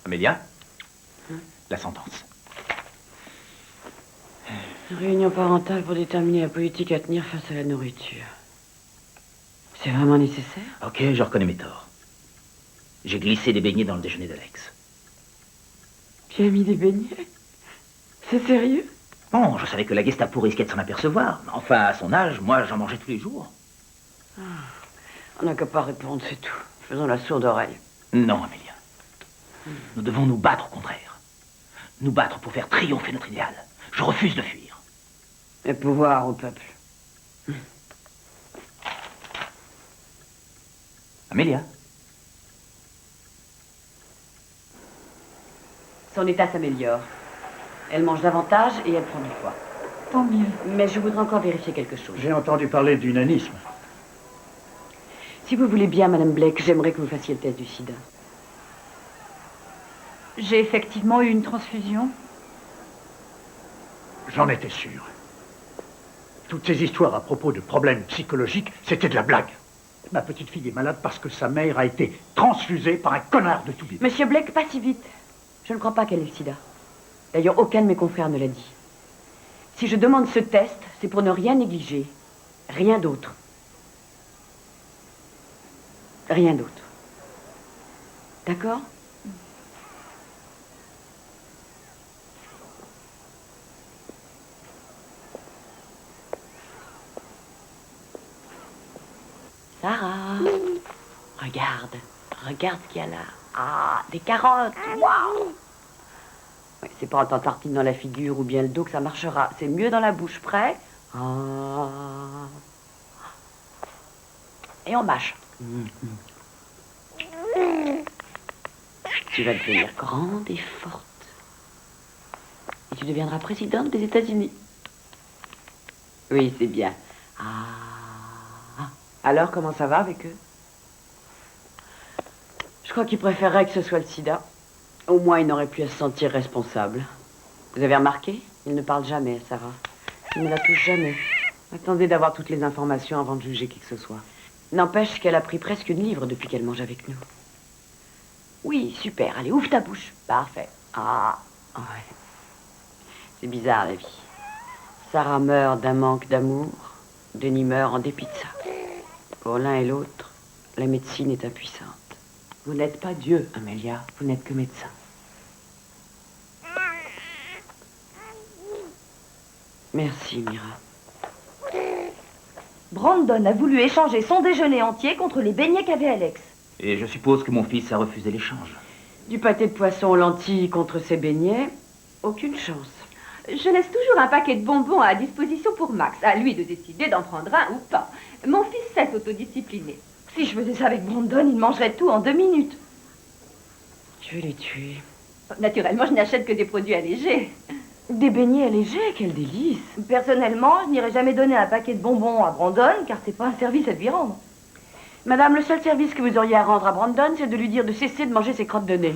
Amélia, la sentence. Réunion parentale pour déterminer la politique à tenir face à la nourriture. C'est vraiment nécessaire? Ok, je reconnais mes torts. J'ai glissé des beignets dans le déjeuner d'Alex. Tu as mis des beignets? C'est sérieux? Bon, je savais que la Gestapo risquait de s'en apercevoir. Mais enfin, à son âge, moi, j'en mangeais tous les jours. On n'a qu'à pas répondre, c'est tout. Faisons la sourde oreille. Non, Amélia. Nous devons nous battre au contraire. Nous battre pour faire triompher notre idéal. Je refuse de fuir. Et pouvoir au peuple. Amélia. Son état s'améliore. Elle mange davantage et elle prend du poids. Tant mieux. Mais je voudrais encore vérifier quelque chose. J'ai entendu parler d'unanisme. Si vous voulez bien, Madame Blake, j'aimerais que vous fassiez le test du sida. J'ai effectivement eu une transfusion. J'en étais sûr. Toutes ces histoires à propos de problèmes psychologiques, c'était de la blague. Ma petite fille est malade parce que sa mère a été transfusée par un connard de tout bide. Monsieur Blake, pas si vite. Je ne crois pas qu'elle ait le sida. D'ailleurs, aucun de mes confrères ne l'a dit. Si je demande ce test, c'est pour ne rien négliger. Rien d'autre. Rien d'autre. D'accord? Sarah, regarde ce qu'il y a là. Ah, des carottes, waouh! Ouais, c'est pas en t'en tartine dans la figure ou bien le dos que ça marchera. C'est mieux dans la bouche. Prêt? Ah. Et on mâche. Tu vas devenir grande et forte. Et tu deviendras présidente des États-Unis. Oui, c'est bien. Ah. Alors, comment ça va avec eux? Je crois qu'ils préféreraient que ce soit le sida. Au moins, ils n'auraient plus à se sentir responsables. Vous avez remarqué? Ils ne parlent jamais, Sarah. Ils ne la touchent jamais. Attendez d'avoir toutes les informations avant de juger qui que ce soit. N'empêche qu'elle a pris presque une livre depuis qu'elle mange avec nous. Oui, super. Allez, ouvre ta bouche. Parfait. Ah, ouais. C'est bizarre, la vie. Sarah meurt d'un manque d'amour. Denis meurt en dépit de ça. Pour l'un et l'autre, la médecine est impuissante. Vous n'êtes pas Dieu, Amélia. Vous n'êtes que médecin. Merci, Mira. Brandon a voulu échanger son déjeuner entier contre les beignets qu'avait Alex. Et je suppose que mon fils a refusé l'échange. Du pâté de poisson aux lentilles contre ses beignets, aucune chance. Je laisse toujours un paquet de bonbons à disposition pour Max. À lui de décider d'en prendre un ou pas. Mon fils sait s'autodiscipliner. Si je faisais ça avec Brandon, il mangerait tout en 2 minutes. Je vais les tuer. Naturellement, je n'achète que des produits allégés. Des beignets allégés, quel délice. Personnellement, je n'irai jamais donner un paquet de bonbons à Brandon, car c'est pas un service à lui rendre. Madame, le seul service que vous auriez à rendre à Brandon, c'est de lui dire de cesser de manger ses crottes de nez.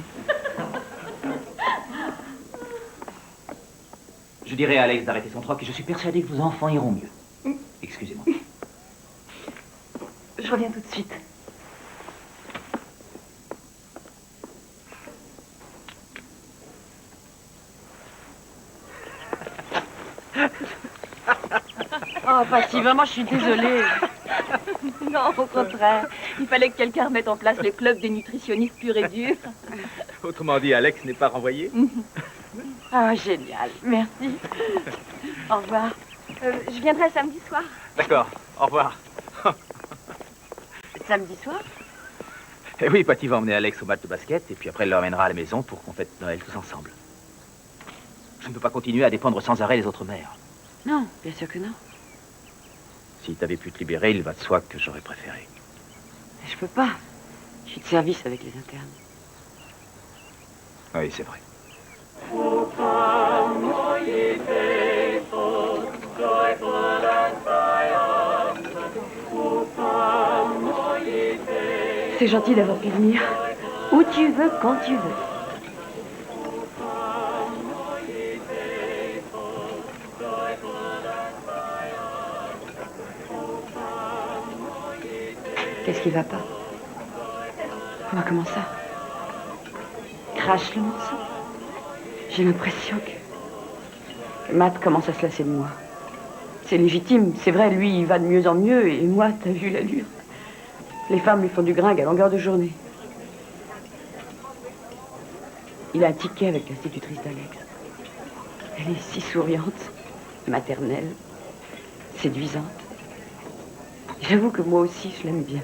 Je dirai à Alex d'arrêter son troc et je suis persuadé que vos enfants iront mieux. Excusez-moi. Je reviens tout de suite. Oh, Patty, vraiment, je suis désolée. Non, au contraire. Il fallait que quelqu'un remette en place le club des nutritionnistes purs et durs. Autrement dit, Alex n'est pas renvoyé. Ah, génial. Merci. Au revoir. Je viendrai samedi soir. D'accord, au revoir. Samedi soir? Eh oui, Patty va emmener Alex au match de basket et puis après elle l'emmènera à la maison pour qu'on fête Noël tous ensemble. Je ne peux pas continuer à dépendre sans arrêt des autres mères. Non, bien sûr que non. Si t'avais pu te libérer, il va de soi que j'aurais préféré. Je peux pas. Je suis de service avec les internes. Oui, c'est vrai. C'est gentil d'avoir pu venir. Où tu veux, quand tu veux. Qu'est-ce qui va pas? Comment ça? Crache le morceau. J'ai l'impression que Matt commence à se lasser de moi. C'est légitime, c'est vrai, lui, il va de mieux en mieux, et moi, t'as vu l'allure. Les femmes lui font du gringue à longueur de journée. Il a un ticket avec l'institutrice d'Alex. Elle est si souriante, maternelle, séduisante. J'avoue que moi aussi, je l'aime bien.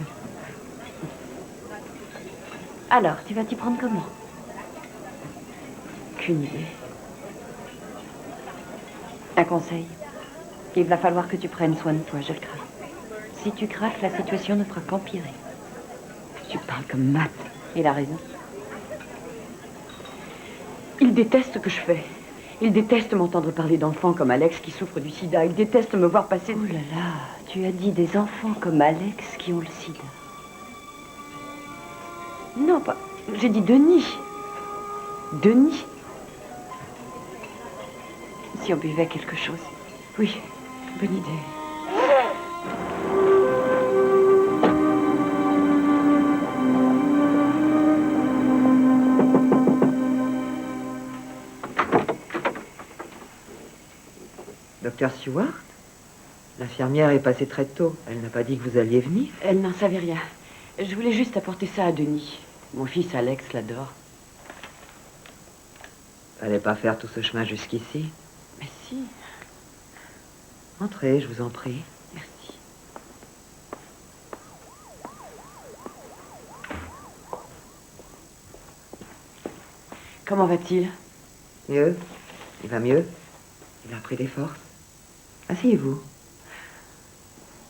Alors, tu vas t'y prendre comment? Qu'une idée. Un conseil. Il va falloir que tu prennes soin de toi, je le crains. Si tu craques, la situation ne fera qu'empirer. Tu parles comme Matt. Il a raison. Il déteste ce que je fais. Il déteste m'entendre parler d'enfants comme Alex qui souffre du sida. Il déteste me voir passer... Oh là là, tu as dit des enfants comme Alex qui ont le sida. Non, pas... J'ai dit Denis. Denis. Si on buvait quelque chose. Oui, bonne idée. Docteur Stewart? L'infirmière est passée très tôt. Elle n'a pas dit que vous alliez venir? Elle n'en savait rien. Je voulais juste apporter ça à Denis. Mon fils Alex l'adore. Fallait pas faire tout ce chemin jusqu'ici. Mais si. Entrez, je vous en prie. Merci. Comment va-t-il? Mieux. Il va mieux. Il a repris des forces. Asseyez-vous.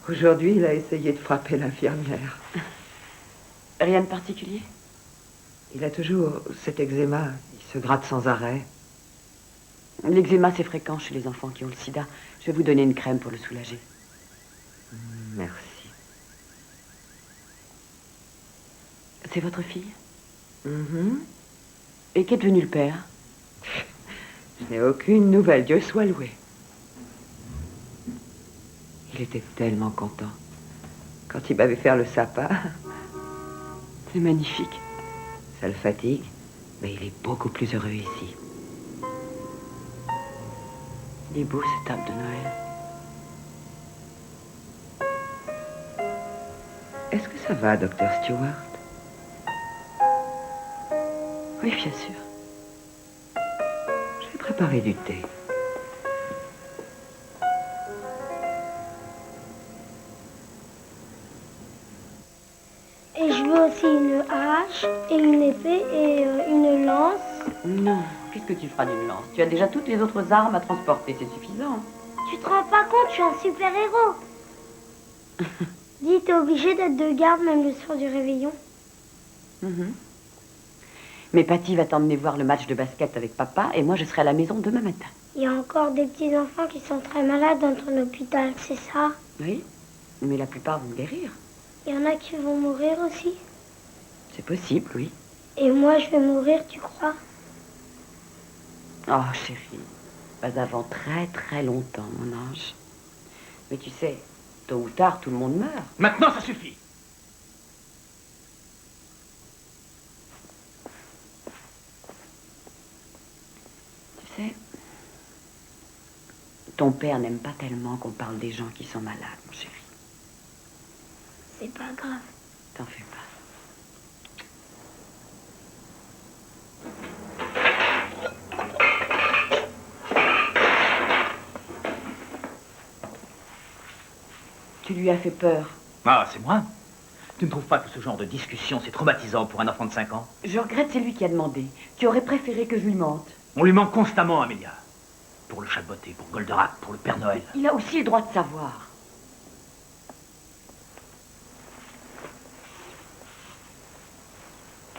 Aujourd'hui, il a essayé de frapper l'infirmière. Rien de particulier? Il a toujours cet eczéma. Il se gratte sans arrêt. L'eczéma, c'est fréquent chez les enfants qui ont le sida. Je vais vous donner une crème pour le soulager. Merci. C'est votre fille? Mhm. Et qu'est devenu le père? Je n'ai aucune nouvelle, Dieu soit loué. Il était tellement content. Quand il m'avait fait le sapin. C'est magnifique. Ça le fatigue, mais il est beaucoup plus heureux ici. Il est beau cet arbre de Noël. Est-ce que ça va, docteur Stewart? Oui, bien sûr. Je vais préparer du thé. Et je veux aussi une hache et une épée et une lance. Non, qu'est-ce que tu feras d'une lance? Tu as déjà toutes les autres armes à transporter, c'est suffisant. Tu te rends pas compte, je suis un super-héros. Dis, t'es obligé d'être de garde même le soir du réveillon. Mais Patty va t'emmener voir le match de basket avec papa et moi je serai à la maison demain matin. Il y a encore des petits-enfants qui sont très malades dans ton hôpital, c'est ça? Oui, mais la plupart vont guérir. Il y en a qui vont mourir aussi. C'est possible, oui. Et moi, je vais mourir, tu crois? Oh, chérie, pas avant très très longtemps, mon ange. Mais tu sais, tôt ou tard, tout le monde meurt. Maintenant, ça suffit. Tu sais, ton père n'aime pas tellement qu'on parle des gens qui sont malades, mon chéri. C'est pas grave. T'en fais pas. Tu lui as fait peur. Ah, c'est moi? Tu ne trouves pas que ce genre de discussion, c'est traumatisant pour un enfant de 5 ans? Je regrette, c'est lui qui a demandé. Tu aurais préféré que je lui mente. On lui ment constamment, Amélia. Pour le chaboté, pour Goldorak, pour le Père Noël. Il a aussi le droit de savoir.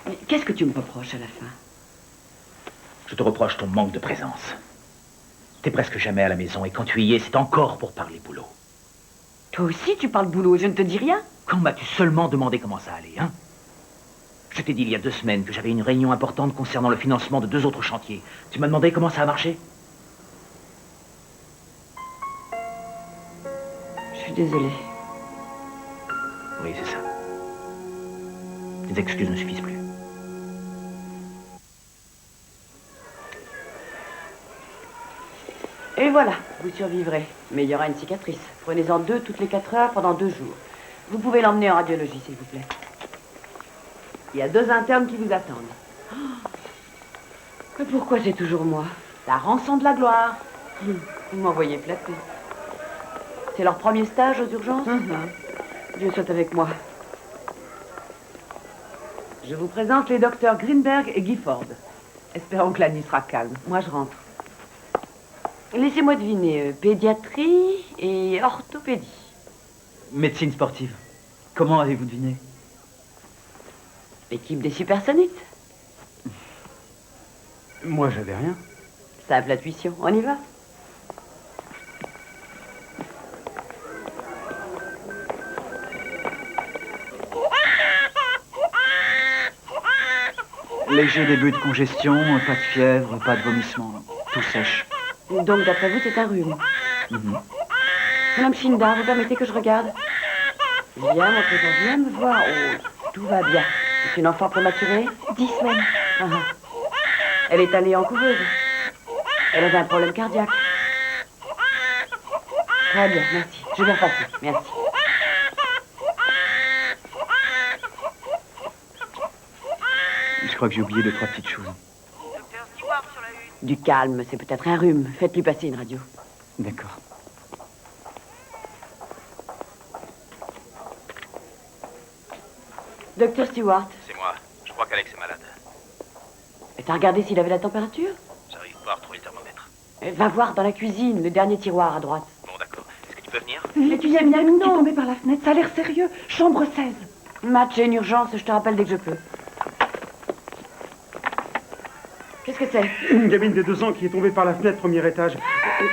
Mais qu'est-ce que tu me reproches à la fin? Je te reproche ton manque de présence. T'es presque jamais à la maison et quand tu y es, c'est encore pour parler boulot. Toi aussi, tu parles boulot et je ne te dis rien? Quand m'as-tu seulement demandé comment ça allait, hein? Je t'ai dit il y a 2 semaines que j'avais une réunion importante concernant le financement de 2 autres chantiers. Tu m'as demandé comment ça a marché? Je suis désolée. Oui, c'est ça. Tes excuses ne suffisent plus. Et voilà, vous survivrez. Mais il y aura une cicatrice. Prenez-en 2 toutes les 4 heures pendant 2 jours. Vous pouvez l'emmener en radiologie, s'il vous plaît. Il y a 2 internes qui vous attendent. Mais pourquoi c'est toujours moi? La rançon de la gloire. Vous m'envoyez flatter. C'est leur premier stage aux urgences? Dieu soit avec moi. Je vous présente les docteurs Greenberg et Gifford. Espérons que la nuit sera calme. Moi, je rentre. Laissez-moi deviner, pédiatrie et orthopédie. Médecine sportive. Comment avez-vous deviné? L'équipe des supersonites. Moi, j'avais rien. Simple intuition, on y va. Léger début de congestion, pas de fièvre, pas de vomissement, tout sèche. Donc, d'après vous, c'est un rhume. Madame Shinda, vous permettez que je regarde? Viens, mon trésor, viens me voir. Oh, tout va bien. C'est une enfant prématurée? 10 semaines. Elle est allée en couveuse. Elle avait un problème cardiaque. Très bien, merci. Je vais repasser. Merci. Je crois que j'ai oublié 2-3 petites choses. Du calme, c'est peut-être un rhume. Faites-lui passer une radio. D'accord. Docteur Stewart. C'est moi. Je crois qu'Alex est malade. Et t'as regardé s'il avait la température? J'arrive pas à retrouver le thermomètre. Va voir dans la cuisine, le dernier tiroir à droite. Bon, d'accord. Est-ce que tu peux venir? Mais tu sais bien que tu es tombé par la fenêtre, ça a l'air sérieux. Chambre 16. Matt, j'ai une urgence, je te rappelle dès que je peux. Qu'est-ce que c'est? Une gamine de 2 ans qui est tombée par la fenêtre, premier étage.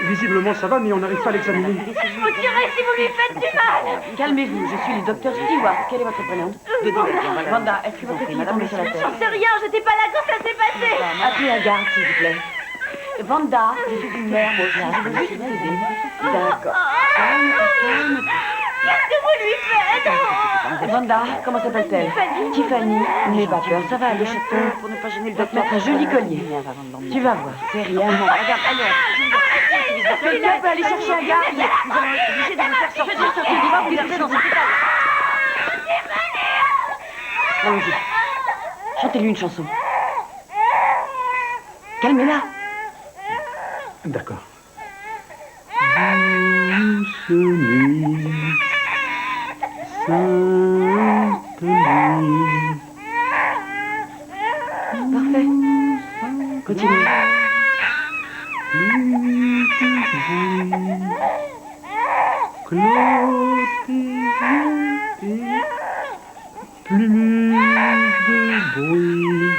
Visiblement, ça va, mais on n'arrive pas à l'examiner. Je vous dirai si vous lui faites du mal. Calmez-vous, je suis le docteur Stewart. Quel est votre prénom? Wanda, est-ce que votre fille est tombée sur la tête? J'en sais rien, j'étais pas là quand ça s'est passé. Appelez la garde, s'il vous plaît. Wanda, je suis une mère, moi aussi. Je veux juste t'aider. D'accord. Calme. Qu'est-ce que vous lui faites? Wanda, comment s'appelle-t-elle? Tiffany. N'aie pas peur, ça va aller, chaton. Pour ne pas gêner le docteur. Mettre un joli collier. Tu vas voir, c'est rien. Regarde, alors. Quelqu'un peut aller chercher un garde. Nous allons être obligés de vous faire sortir. Il va vous verser dans un hôpital. Allons-y. Chantez-lui une chanson. Calmez-la. D'accord. Douce nuit, sainte nuit. Parfait. Continuez. Nuit clôt tes yeux et plus de bruit.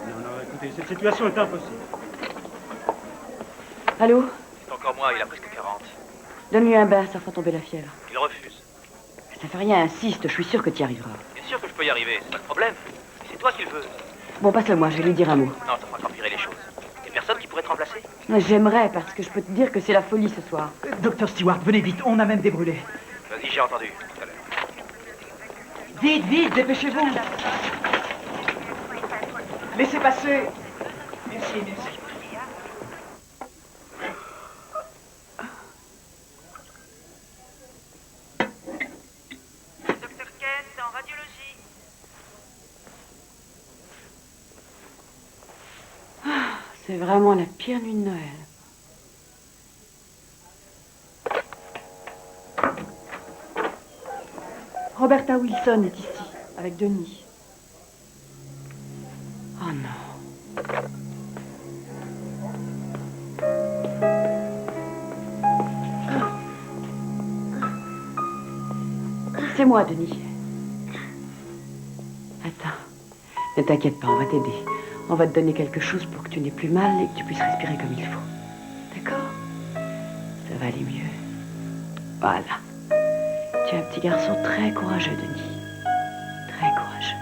Non, écoutez, cette situation est impossible. Allô? C'est encore moi, il a presque 40. Donne-lui un bain, ça fera tomber la fièvre. Il refuse. Ça fait rien, insiste, je suis sûre que tu y arriveras. Bien sûr que je peux y arriver, c'est pas le problème. C'est toi qui le veux. Bon, passe-le-moi, je vais lui dire un mot. Non, ça fera qu'empirer les choses. Y'a personne qui pourrait te remplacer? J'aimerais, parce que je peux te dire que c'est la folie ce soir. Docteur Stewart, venez vite, on a même des brûlés. Vas-y, j'ai entendu, tout à l'heure. Vite, vite, dépêchez-vous. Laissez passer. Merci, merci. Docteur Kent, en radiologie. C'est vraiment la pire nuit de Noël. Roberta Wilson est ici, avec Denis. Oh non. C'est moi, Denis. Attends. Ne t'inquiète pas, on va t'aider. On va te donner quelque chose pour que tu n'aies plus mal et que tu puisses respirer comme il faut. D'accord? Ça va aller mieux. Voilà. Tu es un petit garçon très courageux, Denis. Très courageux.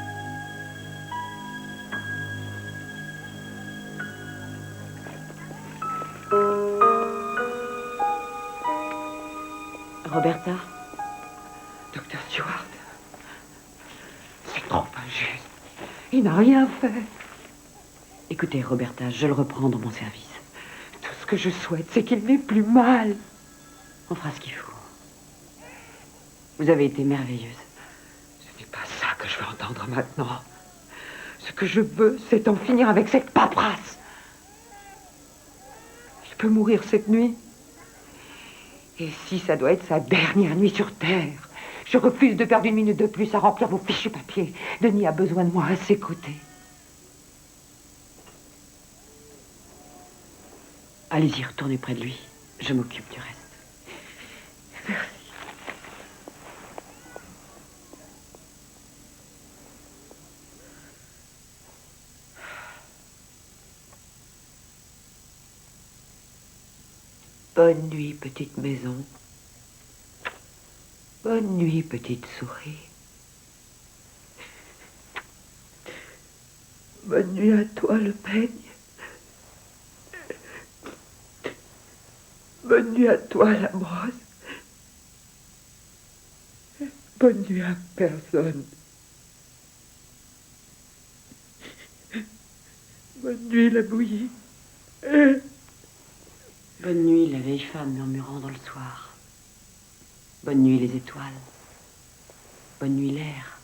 Roberta? Docteur Stewart, c'est trop injuste. Il n'a rien fait. Écoutez, Roberta, je le reprends dans mon service. Tout ce que je souhaite, c'est qu'il n'ait plus mal. On fera ce qu'il faut. Vous avez été merveilleuse. Ce n'est pas ça que je veux entendre maintenant. Ce que je veux, c'est en finir avec cette paperasse. Il peut mourir cette nuit. Et si ça doit être sa dernière nuit sur Terre, je refuse de perdre une minute de plus à remplir vos fichus papiers. Denis a besoin de moi à ses côtés. Allez-y, retournez près de lui. Je m'occupe du reste. Merci. Bonne nuit, petite maison. Bonne nuit, petite souris. Bonne nuit à toi, le peigne. Bonne nuit à toi, la brosse. Bonne nuit à personne. Bonne nuit, la bouillie. Bonne nuit, la vieille femme murmurant dans le soir. Bonne nuit, les étoiles. Bonne nuit, l'air.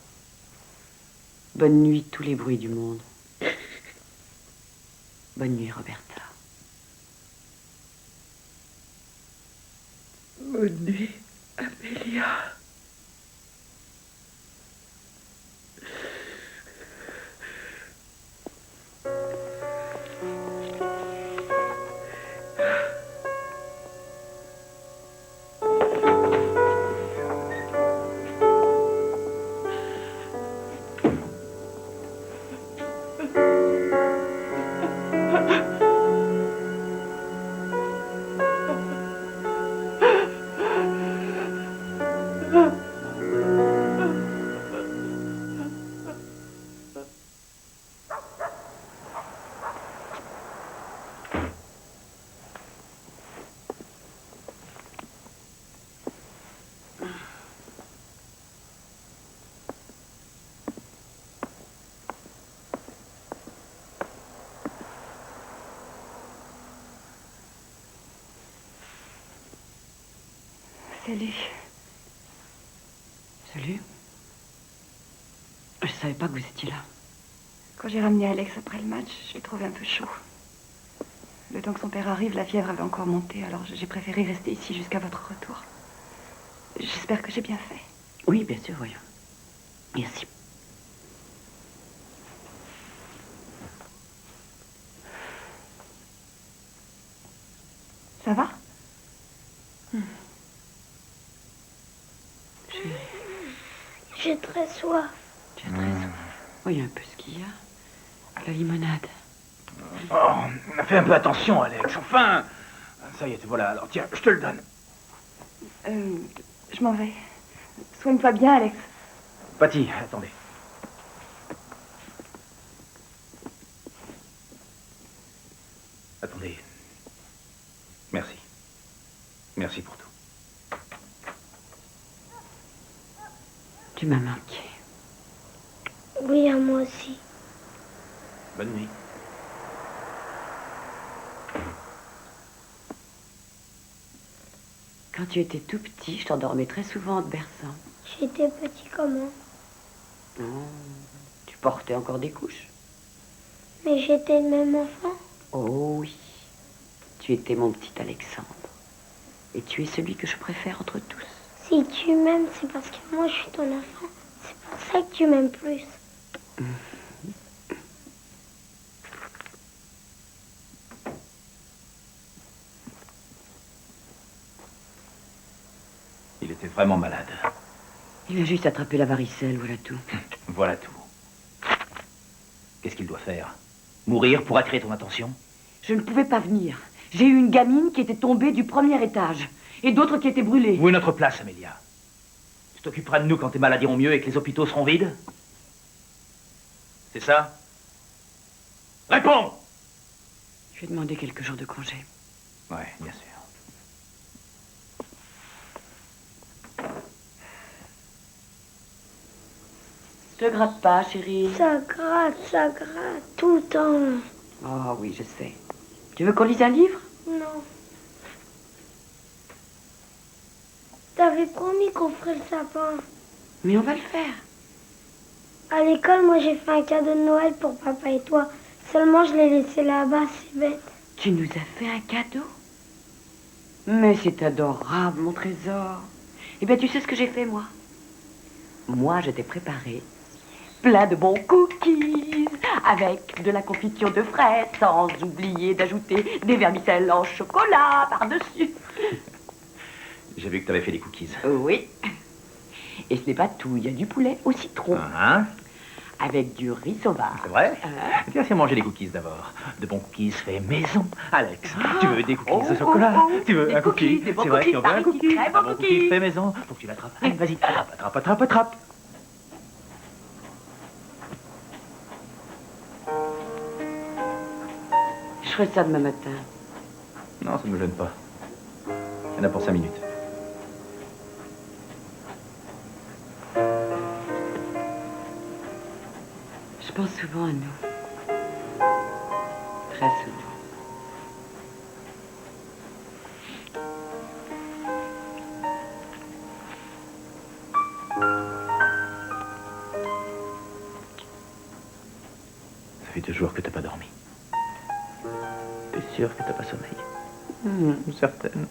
Bonne nuit, tous les bruits du monde. Bonne nuit, Roberta. Bonne nuit, Amélia. Salut. Salut. Je savais pas que vous étiez là. Quand j'ai ramené Alex après le match, je l'ai trouvé un peu chaud. Le temps que son père arrive, la fièvre avait encore monté, alors j'ai préféré rester ici jusqu'à votre retour. J'espère que j'ai bien fait. Oui, bien sûr, voyons. Merci. Ça va? J'ai très soif. Tu as très soif. Voyons un peu ce qu'il y a. La limonade. Oh, fais un peu attention, Alex. Enfin. Ça y est, voilà. Alors tiens, je te le donne. Je m'en vais. Soigne-toi bien, Alex. Patty, attendez. Attendez. Merci. Merci pour tout. Tu m'as manqué. Oui, à moi aussi. Bonne nuit. Quand tu étais tout petit, je t'endormais très souvent en te berçant. J'étais petit comment? Oh, tu portais encore des couches. Mais j'étais le même enfant. Oh oui. Tu étais mon petit Alexandre. Et tu es celui que je préfère entre tous. Si tu m'aimes, c'est parce que moi je suis ton enfant. C'est pour ça que tu m'aimes plus. Il était vraiment malade. Il a juste attrapé la varicelle, voilà tout. Voilà tout. Qu'est-ce qu'il doit faire? Mourir pour attirer ton attention? Je ne pouvais pas venir. J'ai eu une gamine qui était tombée du premier étage. Et d'autres qui étaient brûlées. Où est notre place, Amélia? Tu t'occuperas de nous quand tes malades iront mieux et que les hôpitaux seront vides? C'est ça? Réponds! Je vais demander quelques jours de congé. Ouais, bien sûr. Te gratte pas, chérie. Ça gratte tout le temps. Oh oui, je sais. Tu veux qu'on lise un livre? Non. T'avais promis qu'on ferait le sapin. Mais on va le faire. À l'école, moi j'ai fait un cadeau de Noël pour papa et toi. Seulement je l'ai laissé là-bas, c'est bête. Tu nous as fait un cadeau? Mais c'est adorable, mon trésor. Eh bien, tu sais ce que j'ai fait, moi? Moi, je t'ai préparé plein de bons cookies avec de la confiture de fraises, sans oublier d'ajouter des vermicelles en chocolat par-dessus. J'ai vu que t'avais fait des cookies. Oui. Et ce n'est pas tout, il y a du poulet au citron. Avec du riz sauvage. C'est vrai? Tiens, viens manger les cookies d'abord. De bons cookies faits maison. Alex, tu veux des cookies au chocolat? Tu veux un cookie? Des bons C'est vrai, cookies, tu en veux un cookie? très bons Un bon cookie fait maison. Faut que tu l'attrapes. Allez, vas-y, attrape. Je ferai ça demain matin. Non, ça ne me gêne pas. Il y en a pour 5 minutes. Je pense souvent à nous. Très souvent. Ça fait 2 jours que t'as pas dormi. T'es sûr que t'as pas sommeil? Certaine.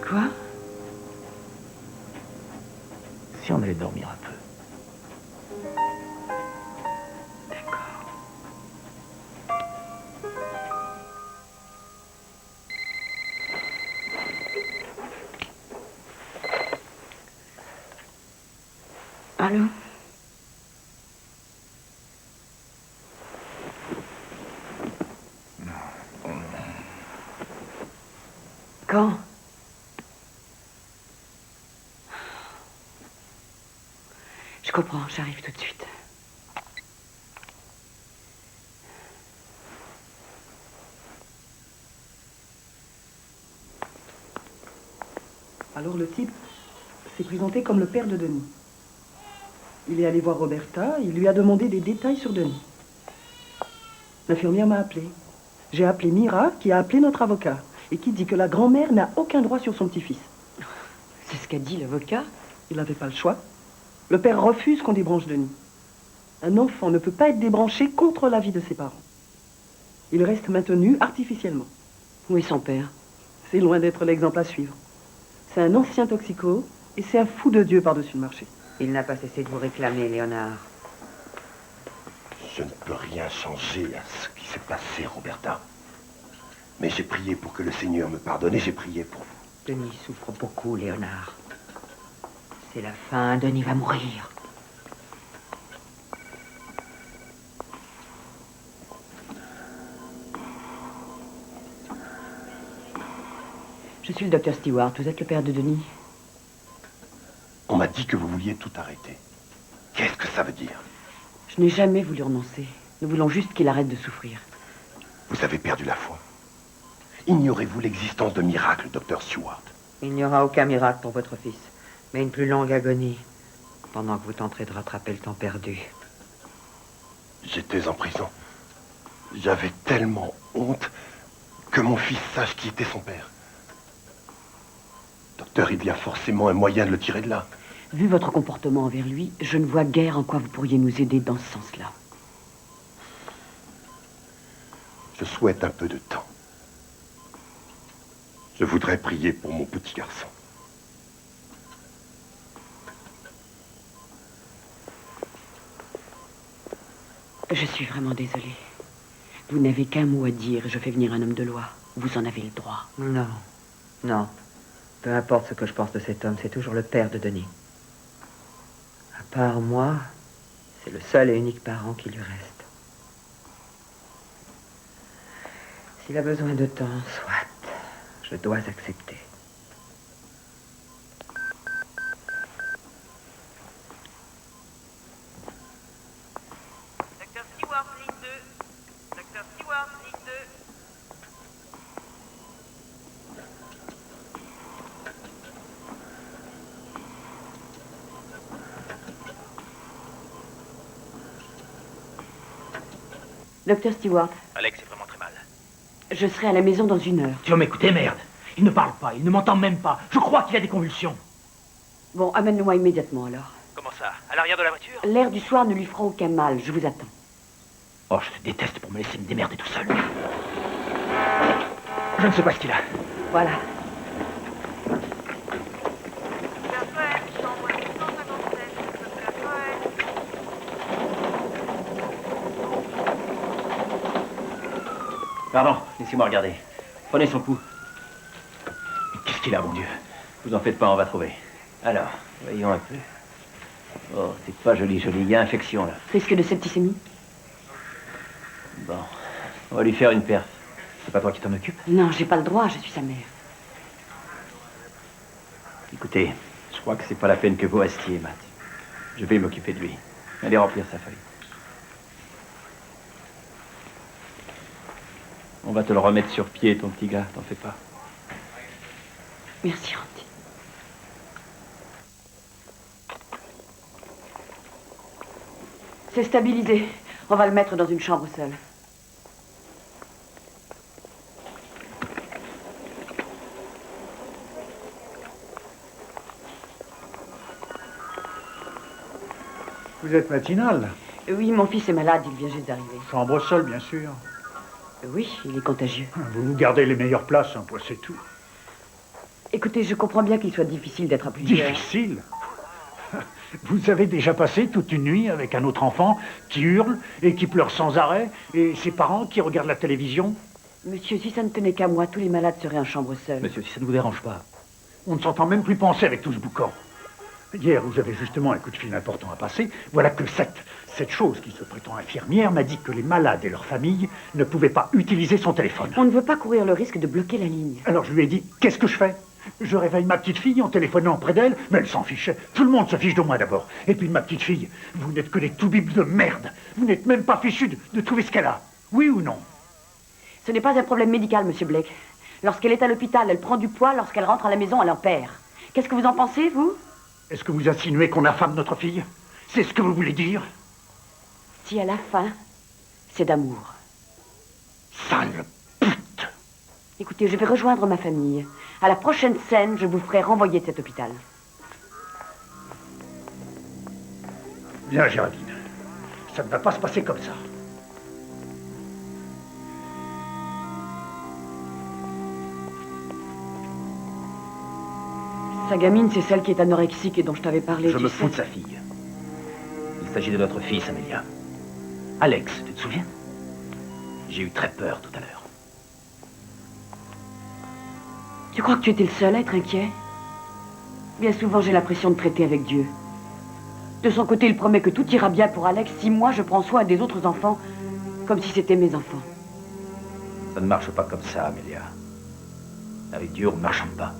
Quoi? Si on allait dormir un peu. Allô? Quand? Je comprends, j'arrive tout de suite. Alors le type s'est présenté comme le père de Denis. Il est allé voir Roberta, il lui a demandé des détails sur Denis. L'infirmière m'a appelé. J'ai appelé Mira, qui a appelé notre avocat, et qui dit que la grand-mère n'a aucun droit sur son petit-fils. C'est ce qu'a dit l'avocat? Il n'avait pas le choix. Le père refuse qu'on débranche Denis. Un enfant ne peut pas être débranché contre l'avis de ses parents. Il reste maintenu artificiellement. Où est son père? C'est loin d'être l'exemple à suivre. C'est un ancien toxico, et c'est un fou de Dieu par-dessus le marché. Il n'a pas cessé de vous réclamer, Léonard. Je ne peux rien changer à ce qui s'est passé, Roberta. Mais j'ai prié pour que le Seigneur me pardonne et j'ai prié pour vous. Denis souffre beaucoup, Léonard. C'est la fin, Denis va mourir. Je suis le docteur Stewart, vous êtes le père de Denis? On m'a dit que vous vouliez tout arrêter. Qu'est-ce que ça veut dire? Je n'ai jamais voulu renoncer. Nous voulons juste qu'il arrête de souffrir. Vous avez perdu la foi. Ignorez-vous l'existence de miracles, docteur Stewart? Il n'y aura aucun miracle pour votre fils, mais une plus longue agonie, pendant que vous tenterez de rattraper le temps perdu. J'étais en prison. J'avais tellement honte que mon fils sache qui était son père. Docteur, il y a forcément un moyen de le tirer de là. Vu votre comportement envers lui, je ne vois guère en quoi vous pourriez nous aider dans ce sens-là. Je souhaite un peu de temps. Je voudrais prier pour mon petit garçon. Je suis vraiment désolée. Vous n'avez qu'un mot à dire et je fais venir un homme de loi. Vous en avez le droit. Non, non. Peu importe ce que je pense de cet homme, c'est toujours le père de Denis. À part moi, c'est le seul et unique parent qui lui reste. S'il a besoin de temps, soit. Je dois accepter. Docteur Stewart, ligne 2. Docteur Stewart, ligne 2. Docteur Stewart, Alex est vraiment très mal. je serai à la maison dans 1 heure. Tu vas m'écouter, merde. Il ne parle pas, il ne m'entend même pas. Je crois qu'il a des convulsions. Bon, amène-le-moi immédiatement alors. Comment ça? À l'arrière de la voiture? L'air du soir ne lui fera aucun mal, je vous attends. Oh, je te déteste pour me laisser me démerder tout seul. Je ne sais pas ce qu'il a. Voilà. Docteur Cohen, chambre 657. Docteur Cohen. Pardon, laissez-moi regarder. Prenez son pouls. Qu'est-ce qu'il a, mon Dieu? Vous en faites pas, on va trouver. Alors, voyons un peu. Oh, c'est pas joli, joli. Il y a infection, là. Risque de septicémie? Bon, on va lui faire une perf. C'est pas toi qui t'en occupes? Non, j'ai pas le droit, je suis sa mère. Écoutez, je crois que c'est pas la peine que vous restiez, Matt. Je vais m'occuper de lui. Allez remplir sa feuille. On va te le remettre sur pied, ton petit gars, t'en fais pas. Merci, Randy. C'est stabilisé. On va le mettre dans une chambre seule. Vous êtes matinale? Oui, mon fils est malade, il vient juste d'arriver. Chambre seule, bien sûr. Oui, il est contagieux. Vous vous gardez les meilleures places, hein, c'est tout. Écoutez, je comprends bien qu'il soit difficile d'être à plusieurs. Difficile? Vous avez déjà passé toute une nuit avec un autre enfant qui hurle et qui pleure sans arrêt, et ses parents qui regardent la télévision? Monsieur, si ça ne tenait qu'à moi, tous les malades seraient en chambre seule. Monsieur, si ça ne vous dérange pas. On ne s'entend même plus penser avec tout ce boucan. Hier, vous avez justement un coup de fil important à passer. Voilà que cette chose qui se prétend infirmière m'a dit que les malades et leurs familles ne pouvaient pas utiliser son téléphone. On ne veut pas courir le risque de bloquer la ligne. Alors je lui ai dit, qu'est-ce que je fais? Je réveille ma petite fille en téléphonant près d'elle, mais elle s'en fichait. Tout le monde se fiche de moi d'abord. Et puis ma petite fille, vous n'êtes que des toubibs de merde. Vous n'êtes même pas fichu de trouver ce qu'elle a. Oui ou non? Ce n'est pas un problème médical, monsieur Blake. Lorsqu'elle est à l'hôpital, elle prend du poids. Lorsqu'elle rentre à la maison, elle en perd. Qu'est-ce que vous en pensez, vous? Est-ce que vous insinuez qu'on affame notre fille? C'est ce que vous voulez dire? Si à la fin, c'est d'amour. Sale. Écoutez, je vais rejoindre ma famille. À la prochaine scène, je vous ferai renvoyer de cet hôpital. Bien, Géraldine. Ça ne va pas se passer comme ça. Sa gamine, c'est celle qui est anorexique et dont je t'avais parlé. Je me fous de sa fille. Il s'agit de notre fils, Amélia. Alex, tu te souviens? J'ai eu très peur tout à l'heure. Tu crois que tu étais le seul à être inquiet? Bien souvent, j'ai l'impression de traiter avec Dieu. De son côté, il promet que tout ira bien pour Alex si moi, je prends soin des autres enfants, comme si c'était mes enfants. Ça ne marche pas comme ça, Amélia. Avec Dieu, on ne marchande pas.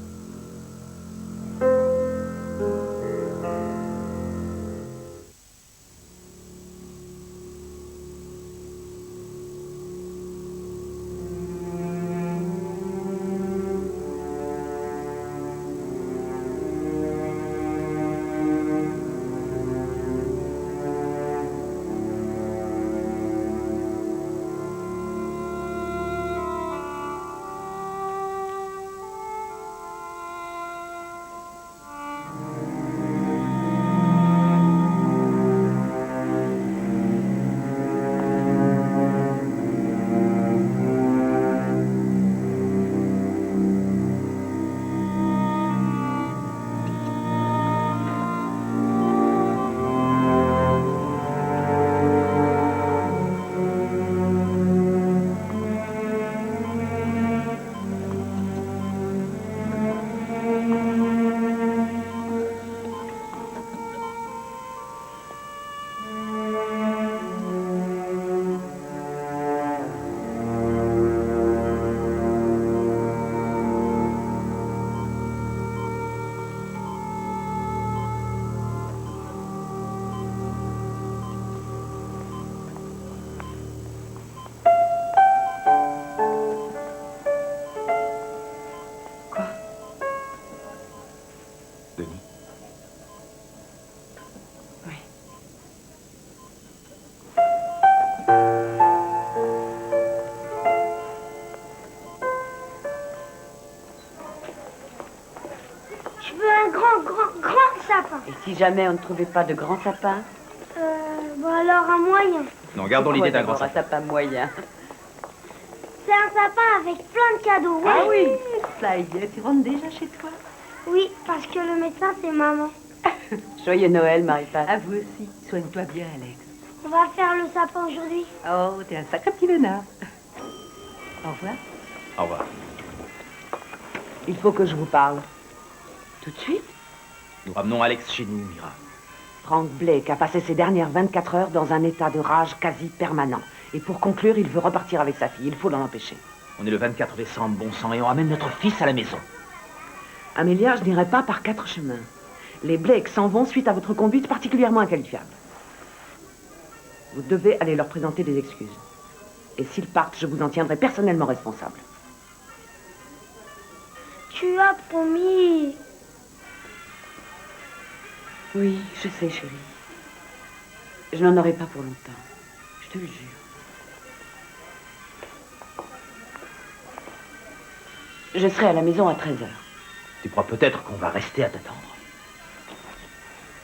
Et si jamais on ne trouvait pas de grand sapin? Bon alors un moyen. Non, gardons l'idée d'un grand sapin. Un sapin moyen. C'est un sapin avec plein de cadeaux. Ah oui, ça y est, tu rentres déjà chez toi? Oui, parce que le médecin, c'est maman. Joyeux Noël, Marie-Pat. À vous aussi. Soigne-toi bien, Alex. On va faire le sapin aujourd'hui. Oh, t'es un sacré petit vénard. Au revoir. Au revoir. Il faut que je vous parle. Tout de suite? Nous ramenons Alex chez nous, Mira. Frank Blake a passé ces dernières 24 heures dans un état de rage quasi permanent. Et pour conclure, il veut repartir avec sa fille. Il faut l'en empêcher. On est le 24 décembre, bon sang, et on ramène notre fils à la maison. Amélia, je n'irai pas par 4 chemins. Les Blake s'en vont suite à votre conduite particulièrement inqualifiable. Vous devez aller leur présenter des excuses. Et s'ils partent, je vous en tiendrai personnellement responsable. Tu as promis. Oui, je sais, chérie. Je n'en aurai pas pour longtemps. Je te le jure. Je serai à la maison à 13h. Tu crois peut-être qu'on va rester à t'attendre?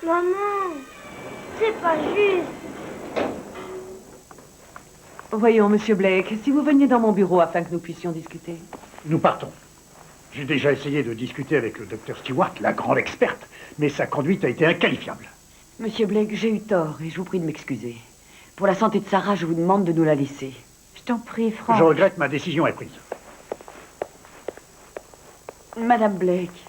Maman, c'est pas juste. Voyons, monsieur Blake, si vous veniez dans mon bureau afin que nous puissions discuter. Nous partons. J'ai déjà essayé de discuter avec le docteur Stewart, la grande experte, mais sa conduite a été inqualifiable. Monsieur Blake, j'ai eu tort et je vous prie de m'excuser. Pour la santé de Sarah, je vous demande de nous la laisser. Je t'en prie, Franck. Je regrette, ma décision est prise. Madame Blake.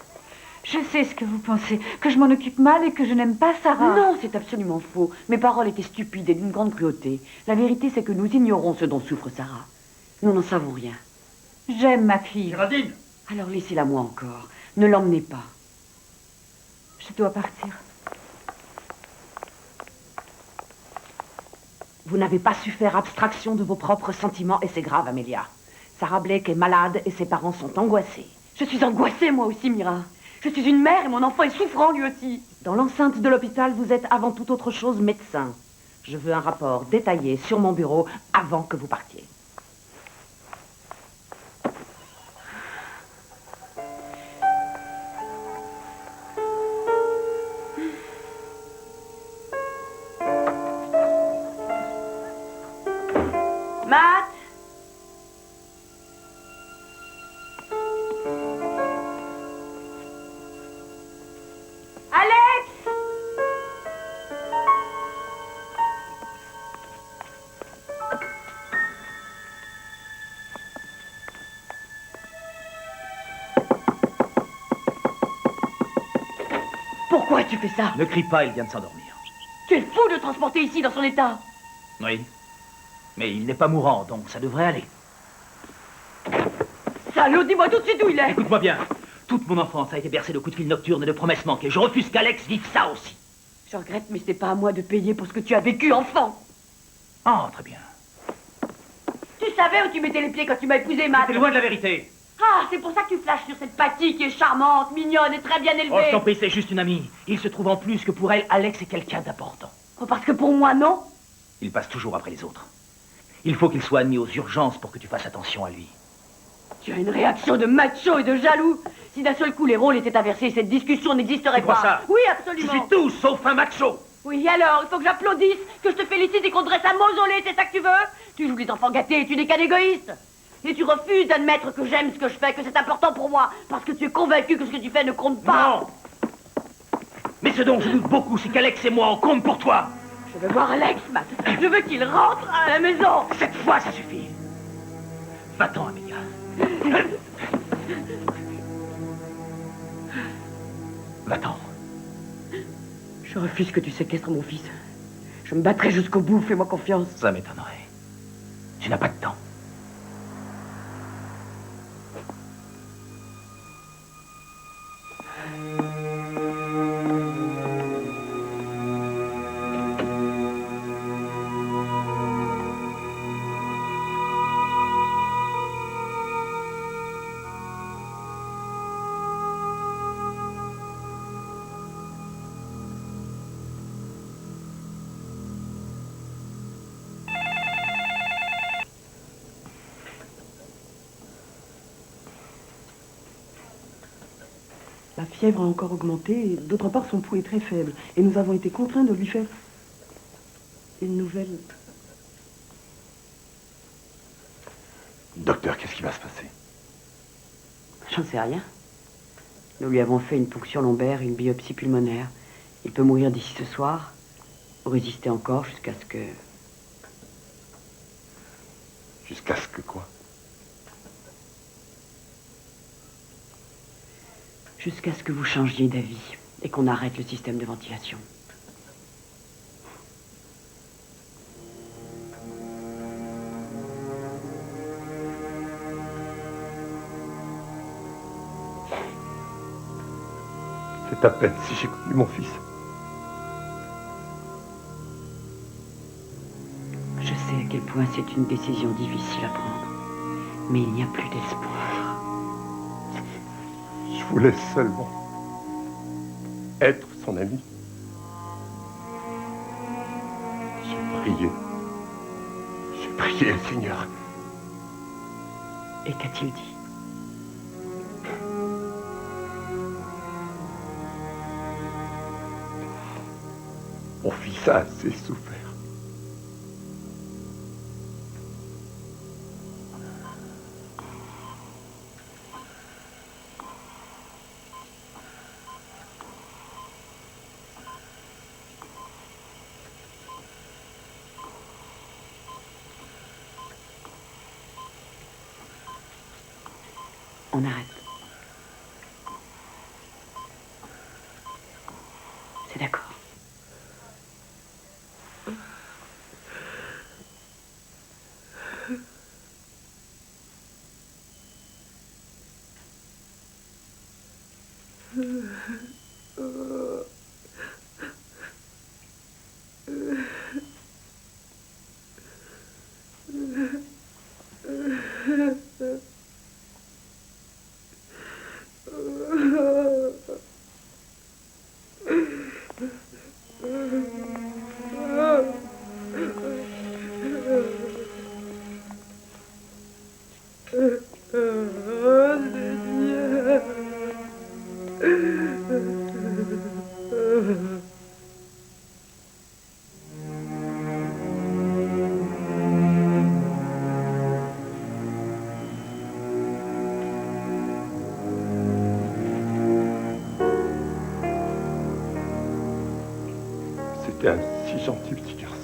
Je sais ce que vous pensez, que je m'en occupe mal et que je n'aime pas Sarah. Non, c'est absolument faux. Mes paroles étaient stupides et d'une grande cruauté. La vérité, c'est que nous ignorons ce dont souffre Sarah. Nous n'en savons rien. J'aime ma fille. Géraldine! Alors laissez-la moi encore. Ne l'emmenez pas. Je dois partir. Vous n'avez pas su faire abstraction de vos propres sentiments et c'est grave, Amélia. Sarah Blake est malade et ses parents sont angoissés. Je suis angoissée, moi aussi, Mira. Je suis une mère et mon enfant est souffrant lui aussi. Dans l'enceinte de l'hôpital, vous êtes avant toute autre chose médecin. Je veux un rapport détaillé sur mon bureau avant que vous partiez. Matt? Alex? Pourquoi tu fais ça? Ne crie pas, il vient de s'endormir. Tu es fou de le transporter ici dans son état. Oui. Mais il n'est pas mourant, donc ça devrait aller. Salaud, dis-moi tout de suite où il est. Écoute-moi bien. Toute mon enfance a été bercée de coups de fil nocturnes et de promesses manquées. Je refuse qu'Alex vive ça aussi. Je regrette, mais c'est pas à moi de payer pour ce que tu as vécu, enfant. Ah, très bien. Tu savais où tu mettais les pieds quand tu m'as épousé, Matt. T'es loin de la vérité. Ah, c'est pour ça que tu flashes sur cette Patty qui est charmante, mignonne et très bien élevée. Oh, je t'en prie, c'est juste une amie. Il se trouve en plus que pour elle, Alex est quelqu'un d'important. Oh, parce que pour moi, non. Il passe toujours après les autres. Il faut qu'il soit admis aux urgences pour que tu fasses attention à lui. Tu as une réaction de macho et de jaloux. Si d'un seul coup les rôles étaient inversés, cette discussion n'existerait Tu crois pas. ça? Oui, absolument. Je suis tout sauf un macho. Oui, alors, il faut que j'applaudisse, que je te félicite et qu'on dresse un mausolée, c'est ça que tu veux? Tu joues les enfants gâtés et tu n'es qu'un égoïste. Et tu refuses d'admettre que j'aime ce que je fais, que c'est important pour moi, parce que tu es convaincu que ce que tu fais ne compte pas. Non. Mais ce dont je doute beaucoup, c'est qu'Alex et moi, on compte pour toi. Je veux voir Alex, Matt. Je veux qu'il rentre à la maison. Cette fois, ça suffit. Va-t'en, Amelia. Va-t'en. Je refuse que tu séquestres mon fils. Je me battrai jusqu'au bout, fais-moi confiance. Ça m'étonnerait. Tu n'as pas de temps. La fièvre a encore augmenté et d'autre part son pouls est très faible. Et nous avons été contraints de lui faire une nouvelle... Docteur, qu'est-ce qui va se passer? J'en sais rien. Nous lui avons fait une ponction lombaire et une biopsie pulmonaire. Il peut mourir d'ici ce soir, ou résister encore jusqu'à ce que... Jusqu'à ce que quoi? Jusqu'à ce que vous changiez d'avis et qu'on arrête le système de ventilation. C'est à peine si j'ai connu mon fils. Je sais à quel point c'est une décision difficile à prendre, mais il n'y a plus d'espoir. Je voulais seulement être son ami. J'ai prié le Seigneur. Et qu'a-t-il dit? Mon fils a assez souffert. On arrête. C'est d'accord. C'était un si gentil petit garçon.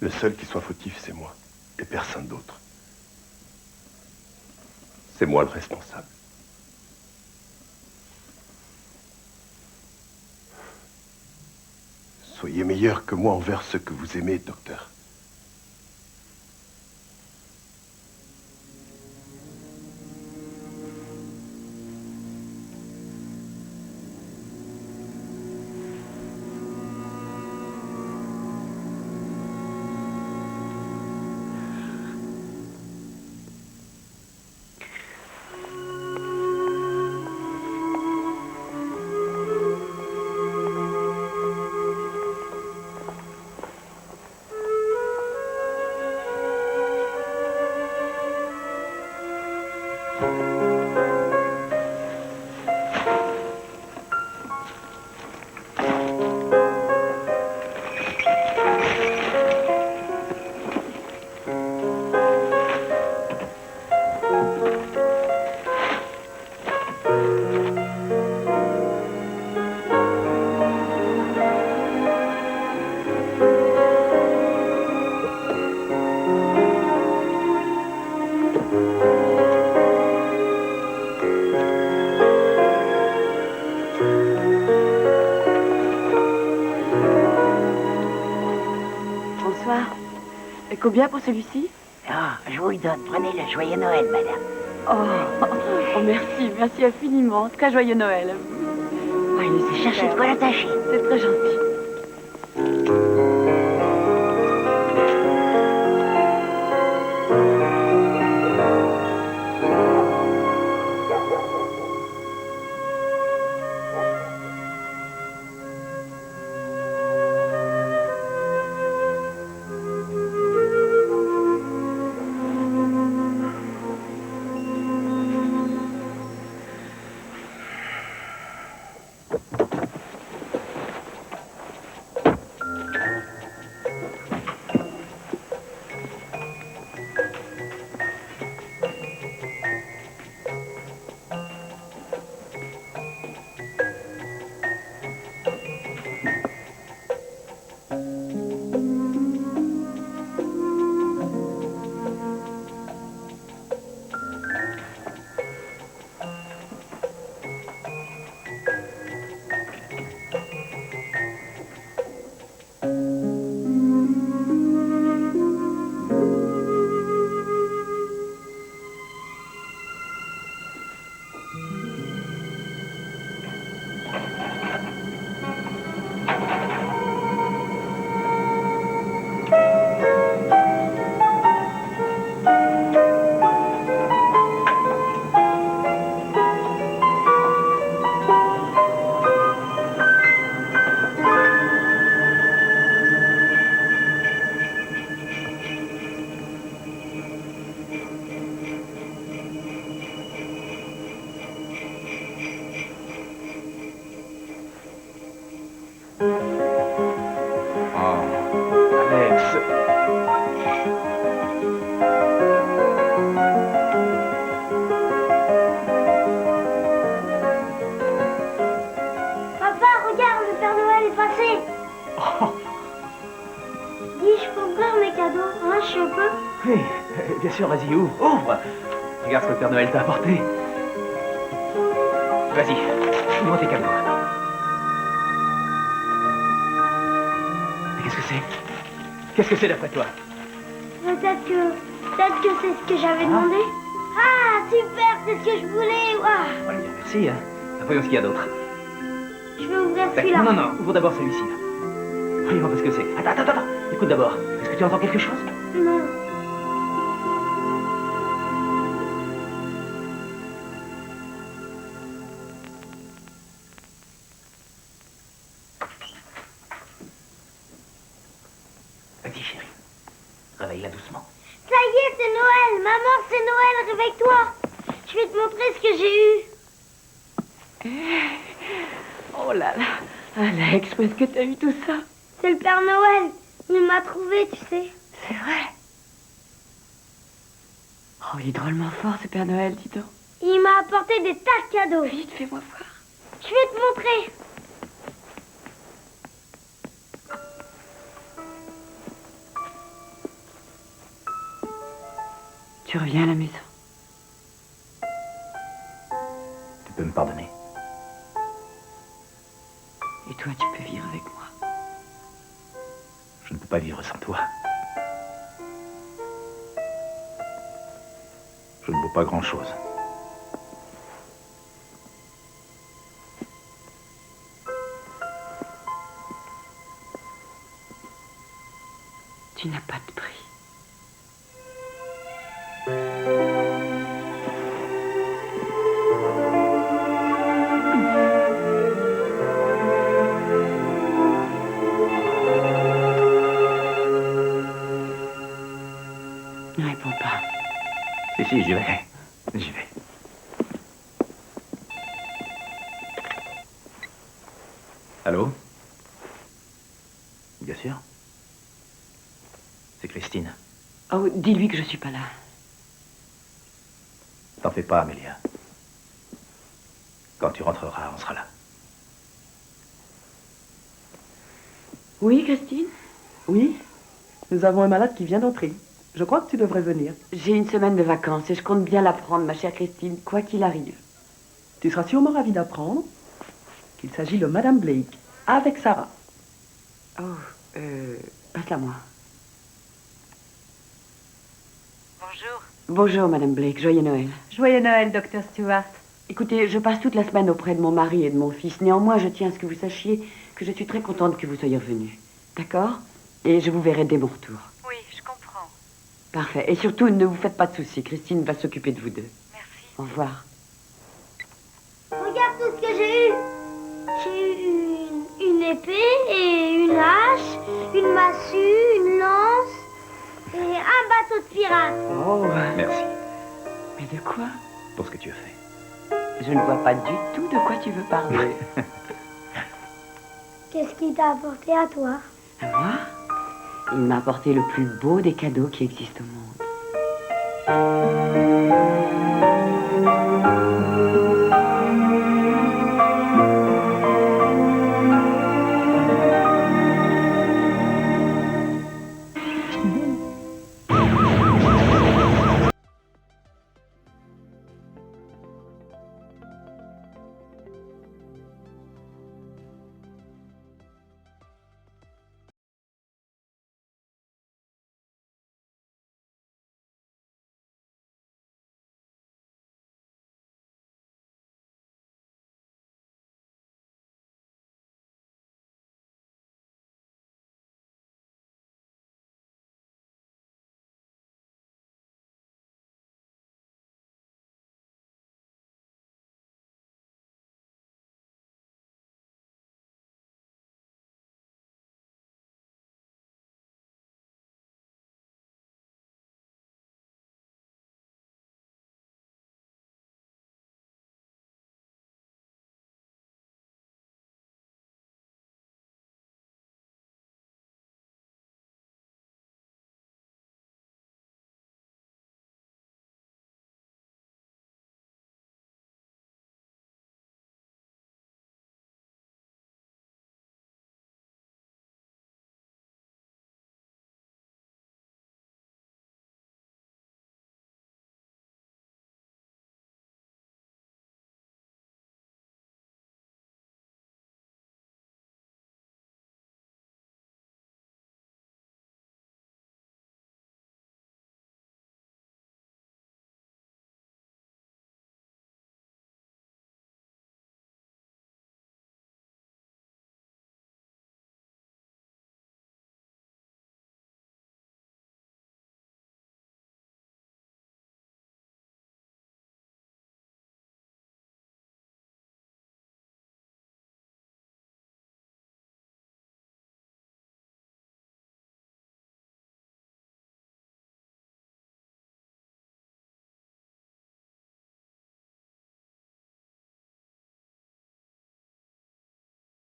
Le seul qui soit fautif, c'est moi, et personne d'autre. C'est moi le responsable. Soyez meilleur que moi envers ceux que vous aimez, docteur. Combien pour celui-ci? Ah, je vous le donne. Prenez-le. Joyeux Noël, madame. Oh, merci, merci infiniment. Très joyeux Noël. Allez, cherchez de quoi l'attacher. C'est très gentil. Oui, bien sûr, vas-y, ouvre, ouvre. Regarde ce que le Père Noël t'a apporté. Vas-y, ouvre tes cadeaux. Mais qu'est-ce que c'est? Qu'est-ce que c'est d'après toi? Peut-être que c'est ce que j'avais demandé. Ah, super, c'est ce que je voulais. Wow. Ouais, bien, merci. Hein. Voyons ce qu'il y a d'autre. Je vais ouvrir celui-là. Non, non, ouvre d'abord celui-ci. Voyons voir ce que c'est. Attends. Écoute d'abord. Est-ce que tu entends quelque chose? Non. réveille-la doucement. Ça y est, c'est Noël. Maman, c'est Noël, réveille-toi. Je vais te montrer ce que j'ai eu. Oh là là. Alex, où est-ce que t'as eu tout ça? C'est le Père Noël. Il m'a trouvé, tu sais. C'est vrai. Oh, il est drôlement fort, ce Père Noël, dis donc. Il m'a apporté des tas de cadeaux. Vite, fais-moi voir. Je vais te montrer. Tu reviens à la maison. Tu peux me pardonner. Et toi, tu peux vivre avec moi. Je ne peux pas vivre sans toi. Je ne vaux pas grand-chose. Tu n'as pas de prix. Ne réponds pas. Si, j'y vais. J'y vais. Allô? Bien sûr. C'est Christine. Oh, dis-lui que je suis pas là. T'en fais pas, Amélia. Quand tu rentreras, on sera là. Oui, Christine? Oui, nous avons un malade qui vient d'entrer. Je crois que tu devrais venir. J'ai une semaine de vacances et je compte bien la prendre, ma chère Christine, quoi qu'il arrive. Tu seras sûrement ravie d'apprendre qu'il s'agit de Madame Blake, avec Sarah. Oh, passe-la-moi. Bonjour. Bonjour, Madame Blake, joyeux Noël. Joyeux Noël, Dr. Stewart. Écoutez, je passe toute la semaine auprès de mon mari et de mon fils. Néanmoins, je tiens à ce que vous sachiez que je suis très contente que vous soyez revenu. D'accord? Et je vous verrai dès mon retour. Oui, je comprends. Parfait. Et surtout, ne vous faites pas de soucis. Christine va s'occuper de vous deux. Merci. Au revoir. Regarde tout ce que j'ai eu. J'ai eu une épée et une hache, une massue, une lance et un bateau de pirate. Oh, Merci mais de quoi? pour ce que tu as fait. Je ne vois pas du tout de quoi tu veux parler. Qu'est-ce qu'il t'a apporté à toi? À moi? Il m'a apporté le plus beau des cadeaux qui existent au monde.